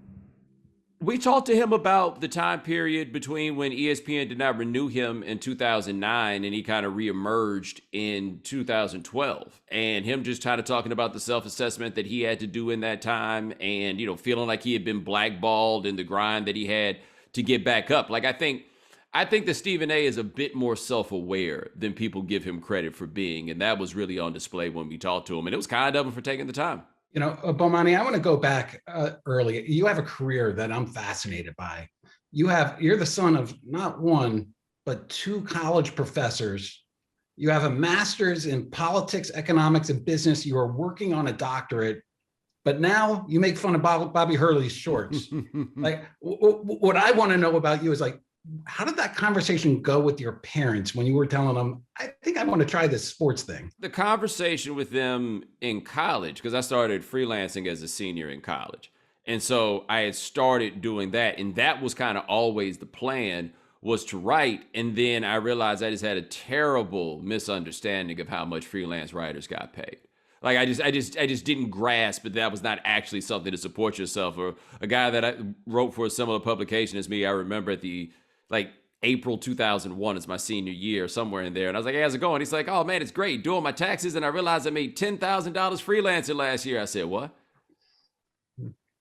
We talked to him about the time period between when ESPN did not renew him in 2009 and he kind of reemerged in 2012, and him just kind of talking about the self-assessment that he had to do in that time, and, feeling like he had been blackballed in the grind that he had to get back up. Like, I think that Stephen A. is a bit more self-aware than people give him credit for being, and that was really on display when we talked to him, and it was kind of him for taking the time. Bomani, I want to go back early. You have a career that I'm fascinated by. You're the son of not one, but two college professors. You have a master's in politics, economics, and business. You are working on a doctorate, but now you make fun of Bobby Hurley's shorts. Like, what I want to know about you is, like, how did that conversation go with your parents when you were telling them, I think I want to try this sports thing? The conversation with them in college, because I started freelancing as a senior in college. And so I had started doing that. And that was kind of always the plan, was to write. And then I realized I just had a terrible misunderstanding of how much freelance writers got paid. Like, I just didn't grasp that was not actually something to support yourself. Or a guy that I wrote for a similar publication as me, I remember at the, April 2001 is my senior year, somewhere in there. And I was like, hey, how's it going? He's like, oh, man, it's great. Doing my taxes. And I realized I made $10,000 freelancing last year. I said, what?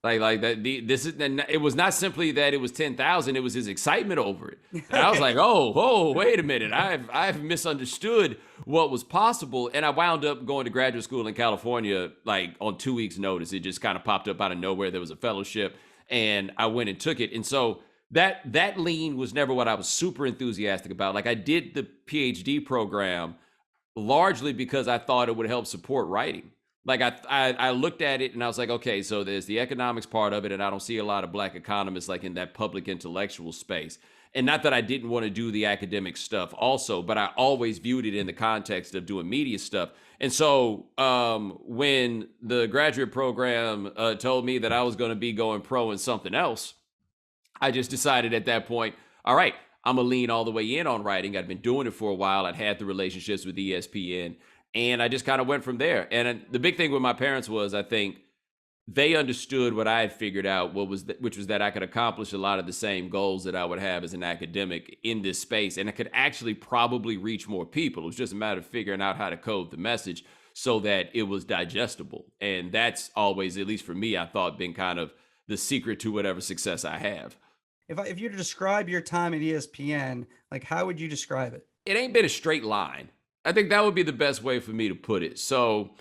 Like that. It was not simply that it was 10,000. It was his excitement over it. And I was like, oh, wait a minute. I've misunderstood what was possible. And I wound up going to graduate school in California, like on 2 weeks' notice. It just kind of popped up out of nowhere. There was a fellowship, and I went and took it. And so that lean was never what I was super enthusiastic about. Like I did the PhD program largely because I thought it would help support writing. Like I looked at it and I was like, okay, so there's the economics part of it, and I don't see a lot of Black economists like in that public intellectual space. And not that I didn't want to do the academic stuff also, but I always viewed it in the context of doing media stuff. And so when the graduate program told me that I was going to be going pro in something else, I just decided at that point, all right, I'm going to lean all the way in on writing. I'd been doing it for a while. I'd had the relationships with ESPN. And I just kind of went from there. And the big thing with my parents was, I think they understood what I had figured out, which was that I could accomplish a lot of the same goals that I would have as an academic in this space. And I could actually probably reach more people. It was just a matter of figuring out how to code the message so that it was digestible. And that's always, at least for me, I thought been kind of the secret to whatever success I have. If you were to describe your time at ESPN, like how would you describe it? It ain't been a straight line. I think that would be the best way for me to put it. So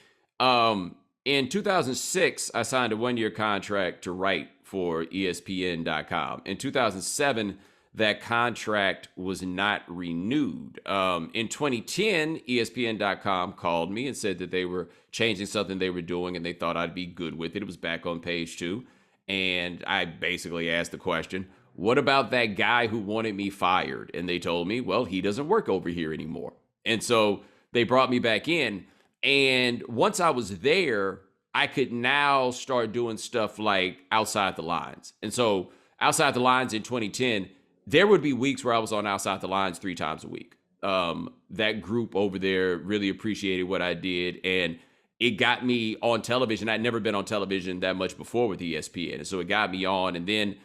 in 2006, I signed a one-year contract to write for ESPN.com. In 2007, that contract was not renewed. In 2010, ESPN.com called me and said that they were changing something they were doing and they thought I'd be good with it. It was back on page 2. And I basically asked the question, what about that guy who wanted me fired? And they told me, well, he doesn't work over here anymore. And so they brought me back in. And once I was there, I could now start doing stuff like Outside the Lines. And so Outside the Lines in 2010, there would be weeks where I was on Outside the Lines 3 times a week. That group over there really appreciated what I did. And it got me on television. I'd never been on television that much before with ESPN. And so it got me on. And then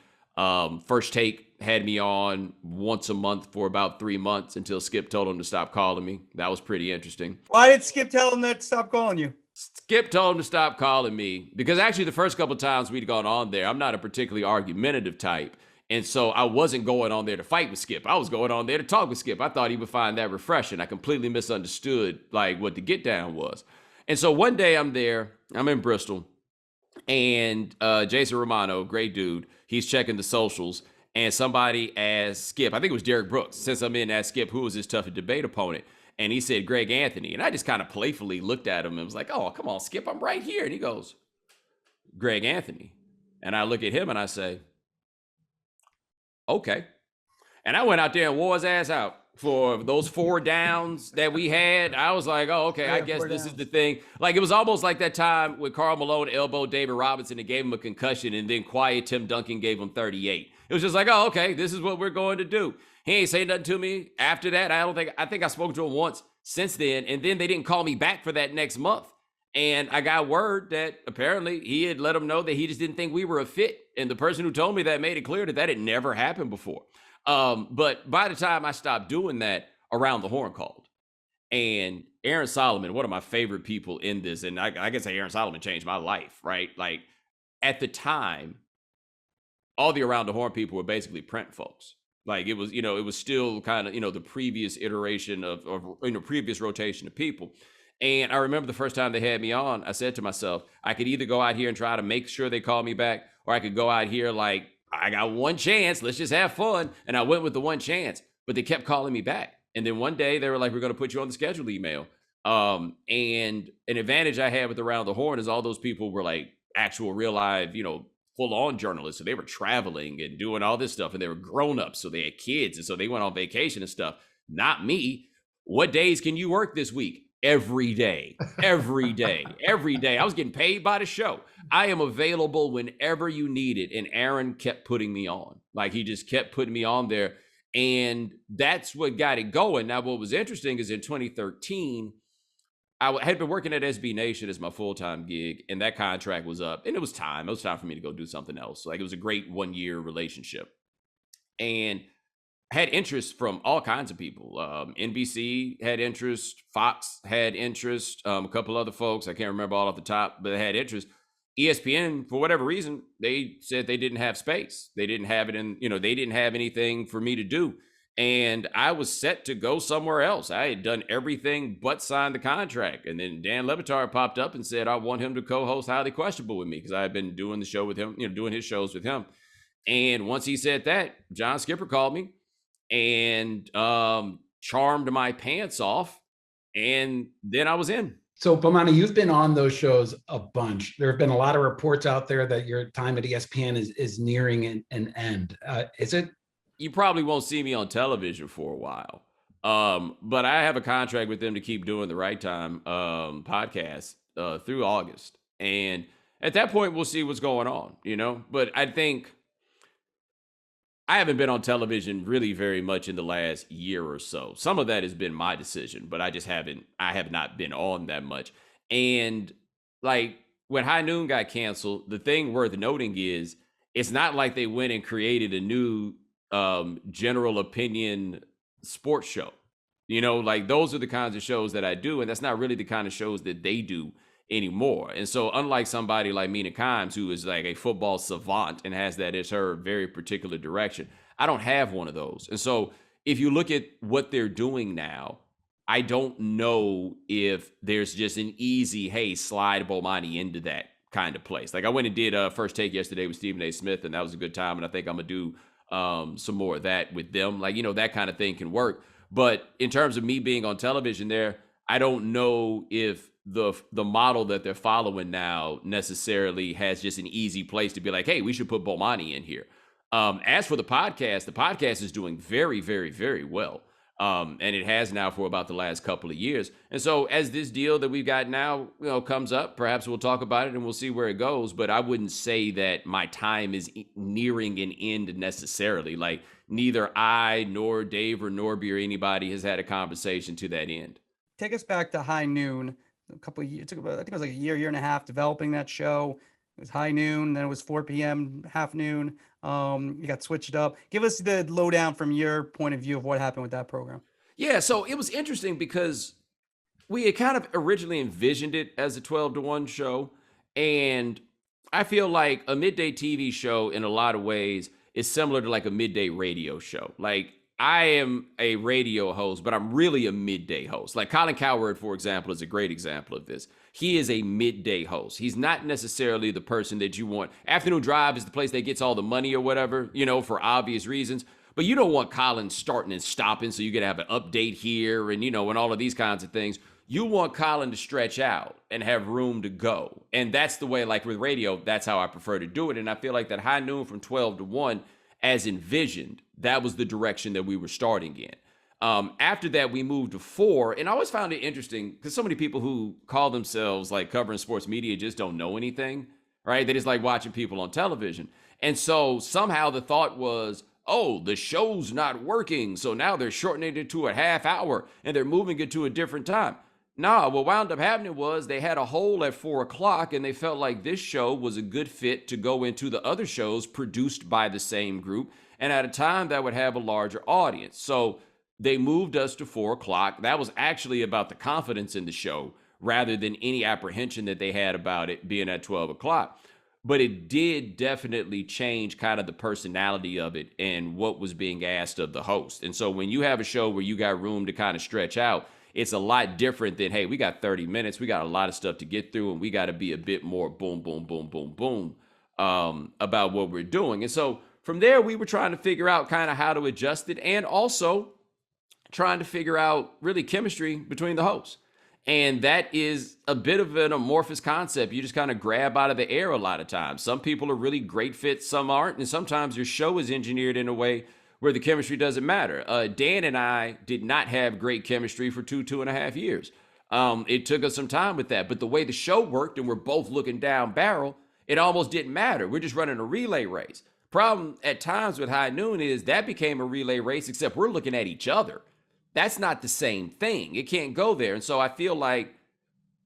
First Take had me on once a month for about 3 months until Skip told him to stop calling me. That was pretty interesting. Why did Skip tell him to stop calling you? Skip told him to stop calling me because actually the first couple of times we'd gone on there, I'm not a particularly argumentative type. And so I wasn't going on there to fight with Skip. I was going on there to talk with Skip. I thought he would find that refreshing. I completely misunderstood like what the get down was. And so one day I'm there, I'm in Bristol, and Jason Romano, great dude, he's checking the socials, and somebody asked Skip, I think it was Derek Brooks, since I'm in, asked Skip, who was his toughest debate opponent? And he said, Greg Anthony. And I just kind of playfully looked at him and was like, oh, come on, Skip, I'm right here. And he goes, Greg Anthony. And I look at him and I say, okay. And I went out there and wore his ass out for those 4 downs that we had. I was like, oh, okay, I guess this is the thing. Like, it was almost like that time when Karl Malone elbowed David Robinson and gave him a concussion, and then quiet Tim Duncan gave him 38. It was just like, oh, okay, this is what we're going to do. He ain't say nothing to me after that. I think I spoke to him once since then, and then they didn't call me back for that next month. And I got word that apparently he had let him know that he just didn't think we were a fit. And the person who told me that made it clear that had never happened before. But by the time I stopped doing that, Around the Horn called. And Aaron Solomon, one of my favorite people in this, and I can say Aaron Solomon changed my life, right? Like at the time, all the Around the Horn people were basically print folks. Like it was, it was still kind of, the previous iteration of previous rotation of people. And I remember the first time they had me on, I said to myself, I could either go out here and try to make sure they call me back, or I could go out here like, I got one chance, let's just have fun. And I went with the one chance, but they kept calling me back. And then one day they were like, we're going to put you on the schedule email. And an advantage I had with Around the Horn is all those people were like actual real live, full on journalists. So they were traveling and doing all this stuff, and they were grown ups. So they had kids. And so they went on vacation and stuff. Not me. What days can you work this week? Every day, every day, every day. I was getting paid by the show. I am available whenever you need it. And Aaron kept putting me on. Like he just kept putting me on there. And that's what got it going. Now, what was interesting is in 2013, I had been working at SB Nation as my full-time gig, and that contract was up. And it was time. It was time for me to go do something else. Like it was a great 1-year relationship. And I had interest from all kinds of people. NBC had interest. Fox had interest. A couple other folks, I can't remember all off the top, but they had interest. ESPN, for whatever reason, they said they didn't have space. They didn't have it in, they didn't have anything for me to do. And I was set to go somewhere else. I had done everything but sign the contract. And then Dan Levitar popped up and said, I want him to co-host Highly Questionable with me because I had been doing the show with him, doing his shows with him. And once he said that, John Skipper called me and charmed my pants off. And then I was in. So, Bomani, you've been on those shows a bunch. There have been a lot of reports out there that your time at ESPN is nearing an end. Is it? You probably won't see me on television for a while. But I have a contract with them to keep doing the Right Time podcast through August. And at that point, we'll see what's going on, But I think I haven't been on television really very much in the last year or so. Some of that has been my decision, but I have not been on that much. And like when High Noon got canceled, the thing worth noting is it's not like they went and created a new general opinion sports show. Like those are the kinds of shows that I do. And that's not really the kind of shows that they do anymore. And so unlike somebody like Mina Kimes, who is like a football savant and has that as her very particular direction, I don't have one of those. And so if you look at what they're doing now, I don't know if there's just an easy, hey, slide Bomani into that kind of place. Like I went and did a First Take yesterday with Stephen A. Smith, and that was a good time. And I think I'm going to do some more of that with them. Like, that kind of thing can work. But in terms of me being on television there, I don't know if the model that they're following now necessarily has just an easy place to be like, hey, we should put Bomani in here. As for the podcast is doing very, very, very well. And it has now for about the last couple of years. And so as this deal that we've got now, comes up, perhaps we'll talk about it and we'll see where it goes. But I wouldn't say that my time is nearing an end necessarily. Like neither I nor Dave or Norby or anybody has had a conversation to that end. Take us back to High Noon. A couple of years, I think it was like a year and a half developing that show. It was High Noon, then it was 4 p.m., half noon. You got switched up. Give us the lowdown from your point of view of what happened with that program. Yeah, so it was interesting because we had kind of originally envisioned it as a 12-1 show. And I feel like a midday TV show in a lot of ways is similar to like a midday radio show. Like I am a radio host, but I'm really a midday host. Like Colin Cowherd, for example, is a great example of this. He is a midday host. He's not necessarily the person that you want. Afternoon Drive is the place that gets all the money or whatever, for obvious reasons. But you don't want Colin starting and stopping so you get to have an update here and, and all of these kinds of things. You want Colin to stretch out and have room to go. And that's the way, like with radio, that's how I prefer to do it. And I feel like that High Noon from 12 to 1, as envisioned, that was the direction that we were starting in. After that, we moved to 4. And I always found it interesting because so many people who call themselves like covering sports media just don't know anything, right? They just like watching people on television. And so somehow the thought was, oh, the show's not working. So now they're shortening it to a half hour and they're moving it to a different time. Nah, what wound up happening was they had a hole at 4 o'clock and they felt like this show was a good fit to go into the other shows produced by the same group and at a time that would have a larger audience. So they moved us to 4 o'clock. That was actually about the confidence in the show rather than any apprehension that they had about it being at 12 o'clock. But it did definitely change kind of the personality of it and what was being asked of the host. And so when you have a show where you got room to kind of stretch out, it's a lot different than, hey, we got 30 minutes. We got a lot of stuff to get through and we got to be a bit more boom, boom, boom, boom, boom about what we're doing. And so from there, we were trying to figure out kind of how to adjust it and also trying to figure out really chemistry between the hosts. And that is a bit of an amorphous concept. You just kind of grab out of the air a lot of times. Some people are really great fits, some aren't. And sometimes your show is engineered in a way where the chemistry doesn't matter. Dan and I did not have great chemistry for 2.5 years. It took us some time with that. But the way the show worked and we're both looking down barrel, it almost didn't matter. We're just running a relay race. Problem at times with High Noon is that became a relay race, except we're looking at each other. That's not the same thing. It can't go there. And so I feel like,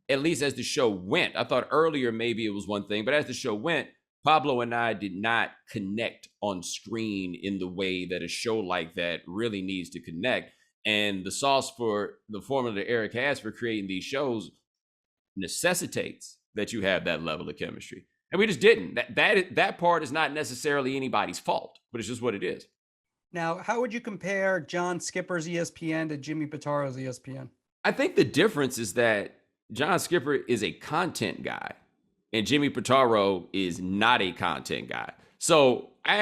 at least as the show went, I thought earlier maybe it was one thing, but as the show went, Pablo and I did not connect on screen in the way that a show like that really needs to connect. And the sauce for the formula that Eric has for creating these shows necessitates that you have that level of chemistry. And we just didn't. That part is not necessarily anybody's fault, but it's just what it is. Now, how would you compare John Skipper's ESPN to Jimmy Pitaro's ESPN? I think the difference is that John Skipper is a content guy and Jimmy Pitaro is not a content guy. So I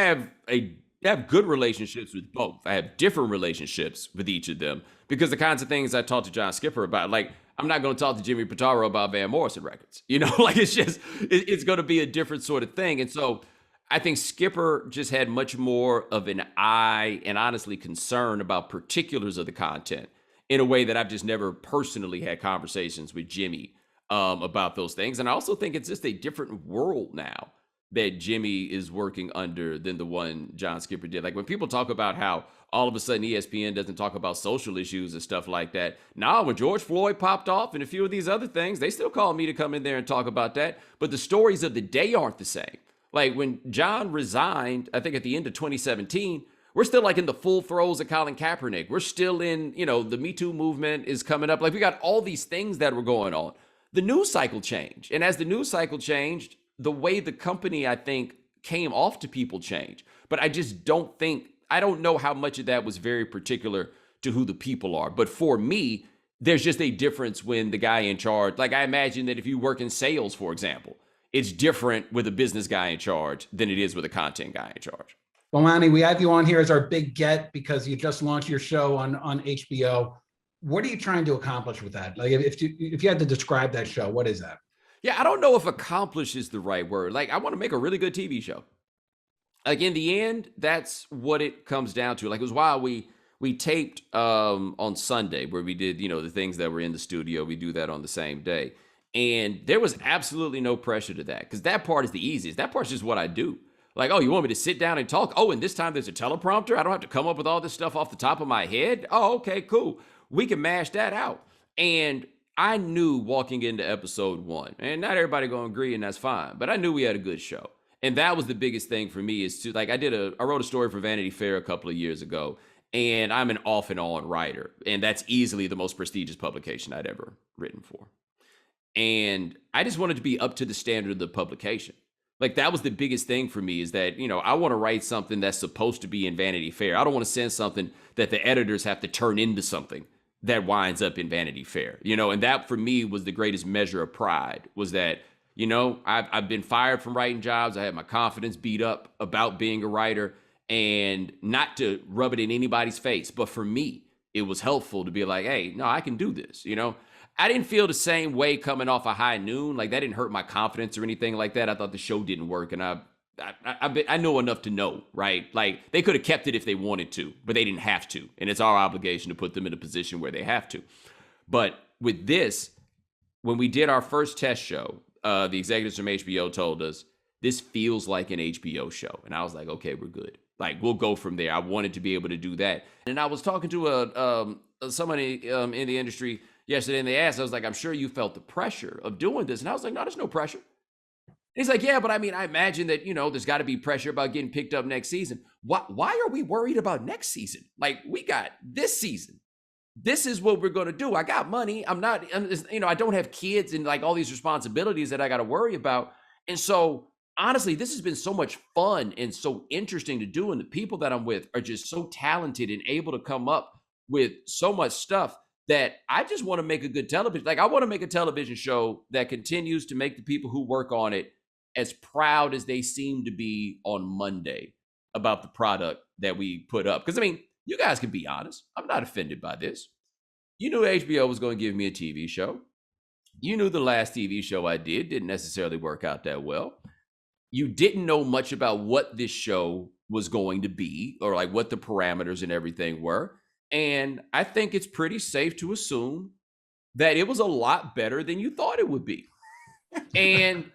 have good relationships with both. I have different relationships with each of them because the kinds of things I talk to John Skipper about, like I'm not going to talk to Jimmy Pitaro about Van Morrison records, like it's going to be a different sort of thing. And so I think Skipper just had much more of an eye and honestly concern about particulars of the content in a way that I've just never personally had conversations with Jimmy about those things. And I also think it's just a different world now that Jimmy is working under than the one John Skipper did. Like when people talk about how all of a sudden ESPN doesn't talk about social issues and stuff like that. Now, when George Floyd popped off and a few of these other things, they still call me to come in there and talk about that. But the stories of the day aren't the same. Like when John resigned, I think at the end of 2017, we're still like in the full throes of Colin Kaepernick. We're still in, the Me Too movement is coming up. Like we got all these things that were going on. The news cycle changed. And as the news cycle changed, the way the company, I think, came off to people changed. But I just I don't know how much of that was very particular to who the people are. But for me, there's just a difference when the guy in charge, like I imagine that if you work in sales, for example, it's different with a business guy in charge than it is with a content guy in charge. Bomani, we have you on here as our big get because you just launched your show on HBO. What are you trying to accomplish with that? Like if you had to describe that show, what is that? Yeah, I don't know if accomplish is the right word. Like I want to make a really good TV show. Like in the end, that's what it comes down to. Like it was why we taped on Sunday where we did, the things that were in the studio. We do that on the same day. And there was absolutely no pressure to that because that part is the easiest. That part's just what I do. Like, oh, you want me to sit down and talk? Oh, and this time there's a teleprompter. I don't have to come up with all this stuff off the top of my head. Oh, okay, cool. We can mash that out. And I knew walking into episode 1, and not everybody gonna agree, and that's fine, but I knew we had a good show. And that was the biggest thing for me is to, like, I wrote a story for Vanity Fair a couple of years ago, and I'm an off and on writer, and that's easily the most prestigious publication I'd ever written for. And I just wanted to be up to the standard of the publication. Like that was the biggest thing for me is that, I want to write something that's supposed to be in Vanity Fair. I don't want to send something that the editors have to turn into something that winds up in Vanity Fair, and that for me was the greatest measure of pride was that, I've been fired from writing jobs. I had my confidence beat up about being a writer and not to rub it in anybody's face. But for me, it was helpful to be like, hey, no, I can do this. I didn't feel the same way coming off a high noon. Like that didn't hurt my confidence or anything like that. I thought the show didn't work. And I know enough to know, right? Like they could have kept it if they wanted to, but they didn't have to. And it's our obligation to put them in a position where they have to. But with this, when we did our first test show, the executives from HBO told us, this feels like an HBO show. And I was like, okay, we're good. Like we'll go from there. I wanted to be able to do that. And I was talking to somebody in the industry yesterday, and they asked, I was like, I'm sure you felt the pressure of doing this. And I was like, no, there's no pressure. He's like, yeah, but I mean, I imagine that, there's got to be pressure about getting picked up next season. Why are we worried about next season? Like, we got this season. This is what we're going to do. I got money. I don't have kids and like all these responsibilities that I got to worry about. And so, honestly, this has been so much fun and so interesting to do. And the people that I'm with are just so talented and able to come up with so much stuff that I just want to make a good television. Like, I want to make a television show that continues to make the people who work on it as proud as they seem to be on Monday about the product that we put up. Because, I mean, you guys can be honest. I'm not offended by this. You knew HBO was going to give me a TV show. You knew the last TV show I did didn't necessarily work out that well. You didn't know much about what this show was going to be or like what the parameters and everything were. And I think it's pretty safe to assume that it was a lot better than you thought it would be. And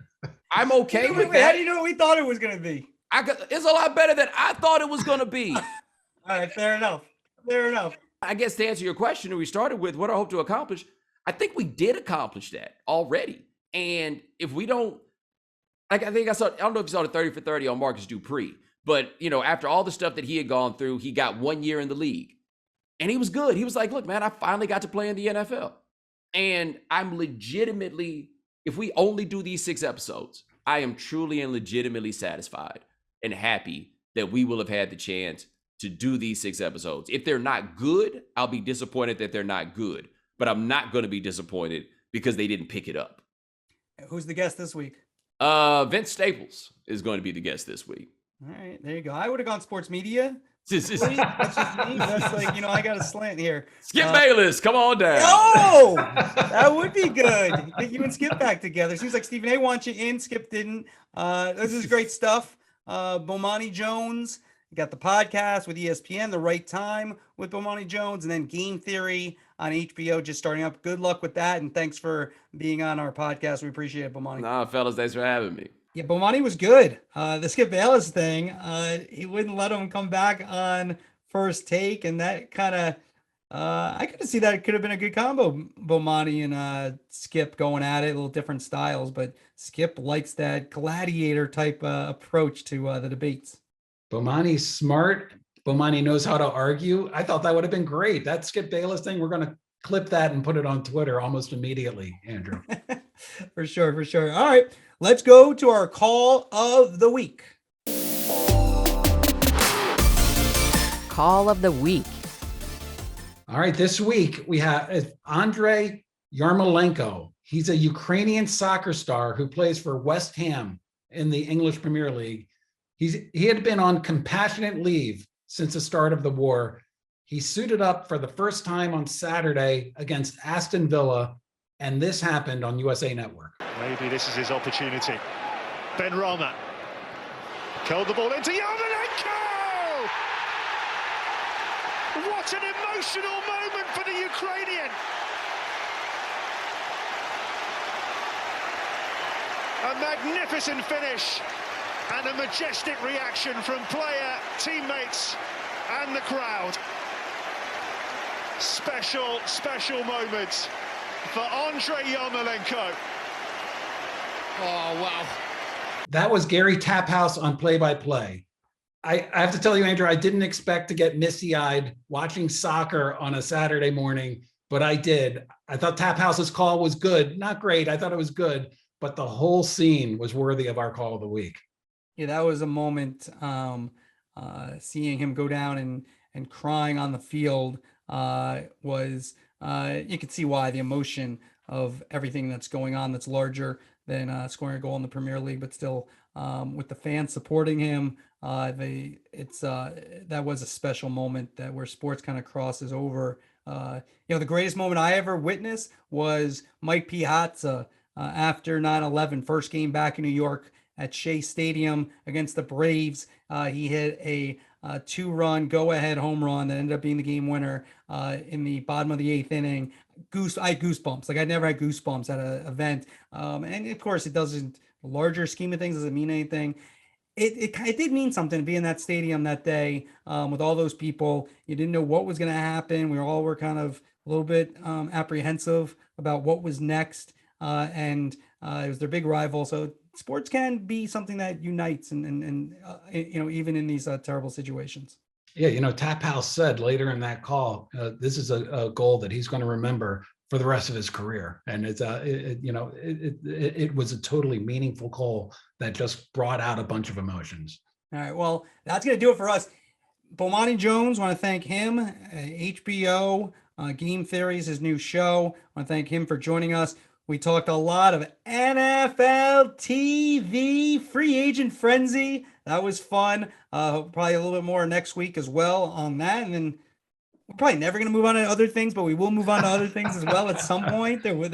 I'm okay with that. How do you know what we thought it was going to be? It's a lot better than I thought it was going to be. All right, fair enough. Fair enough. I guess to answer your question, we started with what I hope to accomplish. I think we did accomplish that already. And if we don't, like I don't know if you saw the 30 for 30 on Marcus Dupree, but after all the stuff that he had gone through, he got 1 year in the league. And he was good. He was like, look, man, I finally got to play in the NFL. And I'm legitimately, if we only do these 6 episodes, I am truly and legitimately satisfied and happy that we will have had the chance to do these 6 episodes. If they're not good, I'll be disappointed that they're not good, but I'm not going to be disappointed because they didn't pick it up. Who's the guest this week? Vince Staples is going to be the guest this week. All right, there you go. I would have gone sports media. That's That's just me. That's like, I got a slant here. Skip Bayless, come on down. Oh, that would be good. Get you and Skip back together. Seems like Stephen A wants you in. Skip didn't. This is great stuff. Bomani Jones. You got the podcast with ESPN, The Right Time with Bomani Jones, and then Game Theory on HBO just starting up. Good luck with that, and thanks for being on our podcast. We appreciate it, Bomani. Nah, fellas, thanks for having me. Yeah, Bomani was good. The Skip Bayless thing, he wouldn't let him come back on First Take, and that kind of, I could see that it could have been a good combo, Bomani and Skip going at it, a little different styles, but Skip likes that gladiator type approach to the debates. Bomani's smart. Bomani knows how to argue. I thought that would have been great. That Skip Bayless thing, we're going to clip that and put it on Twitter almost immediately, Andrew. For sure, for sure. All right, let's go to our call of the week. Call of the week. All right, this week we have Andrei Yarmolenko. He's a Ukrainian soccer star who plays for West Ham in the English Premier League. He had been on compassionate leave since the start of the war. He suited up for the first time on Saturday against Aston Villa, and this happened on USA Network. Maybe this is his opportunity. Ben Rama curled the ball into Yarmolenko! What an emotional moment for the Ukrainian! A magnificent finish and a majestic reaction from player, teammates and the crowd. Special moment for Andrei Yarmolenko. Oh, wow. That was Gary Taphouse on play-by-play. I have to tell you, Andrew, I didn't expect to get misty-eyed watching soccer on a Saturday morning, but I did. I thought Taphouse's call was good. Not great. I thought it was good, but the whole scene was worthy of our call of the week. Yeah, that was a moment, seeing him go down and crying on the field was, you could see why, the emotion of everything that's going on that's larger than scoring a goal in the Premier League, but still with the fans supporting him, that was a special moment that where sports kind of crosses over. The greatest moment I ever witnessed was Mike Piazza after 9/11, first game back in New York at Shea Stadium against the Braves. He hit a 2-run go-ahead home run that ended up being the game winner in the bottom of the 8th inning. I had goosebumps. Like I never had goosebumps at an event. And of course, it doesn't. The larger scheme of things doesn't mean anything. It did mean something to be in that stadium that day with all those people. You didn't know what was going to happen. We all were kind of a little bit apprehensive about what was next. And it was their big rival. So sports can be something that unites and even in these terrible situations. Yeah, Taphouse said later in that call, this is a goal that he's going to remember for the rest of his career. And it was a totally meaningful goal that just brought out a bunch of emotions. All right, well, that's going to do it for us. Bomani Jones, want to thank him. HBO, Game Theories, his new show. Want to thank him for joining us. We talked a lot of NFL TV, free agent frenzy. That was fun. Probably a little bit more next week as well on that. And then we're probably never going to move on to other things, but we will move on to other things as well at some point. We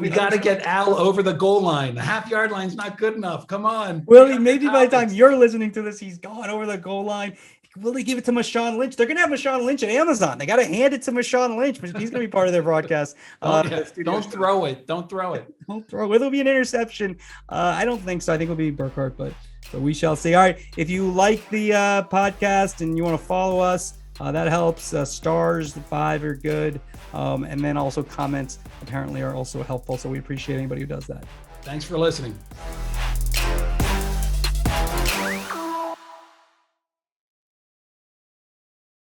got to get Al over the goal line. The half-yard line's not good enough. Come on. Well, maybe by the time you're listening to this, he's gone over the goal line. Will they give it to Marchand Lynch? They're going to have Marchand Lynch at Amazon. They got to hand it to Marchand Lynch, but he's going to be part of their broadcast. Don't throw it. Don't throw it. Don't throw it. It'll be an interception. I don't think so. I think it'll be Burkhardt, but we shall see. All right. If you like the podcast and you want to follow us, that helps. Stars, 5 are good. And then also comments apparently are also helpful. So we appreciate anybody who does that. Thanks for listening.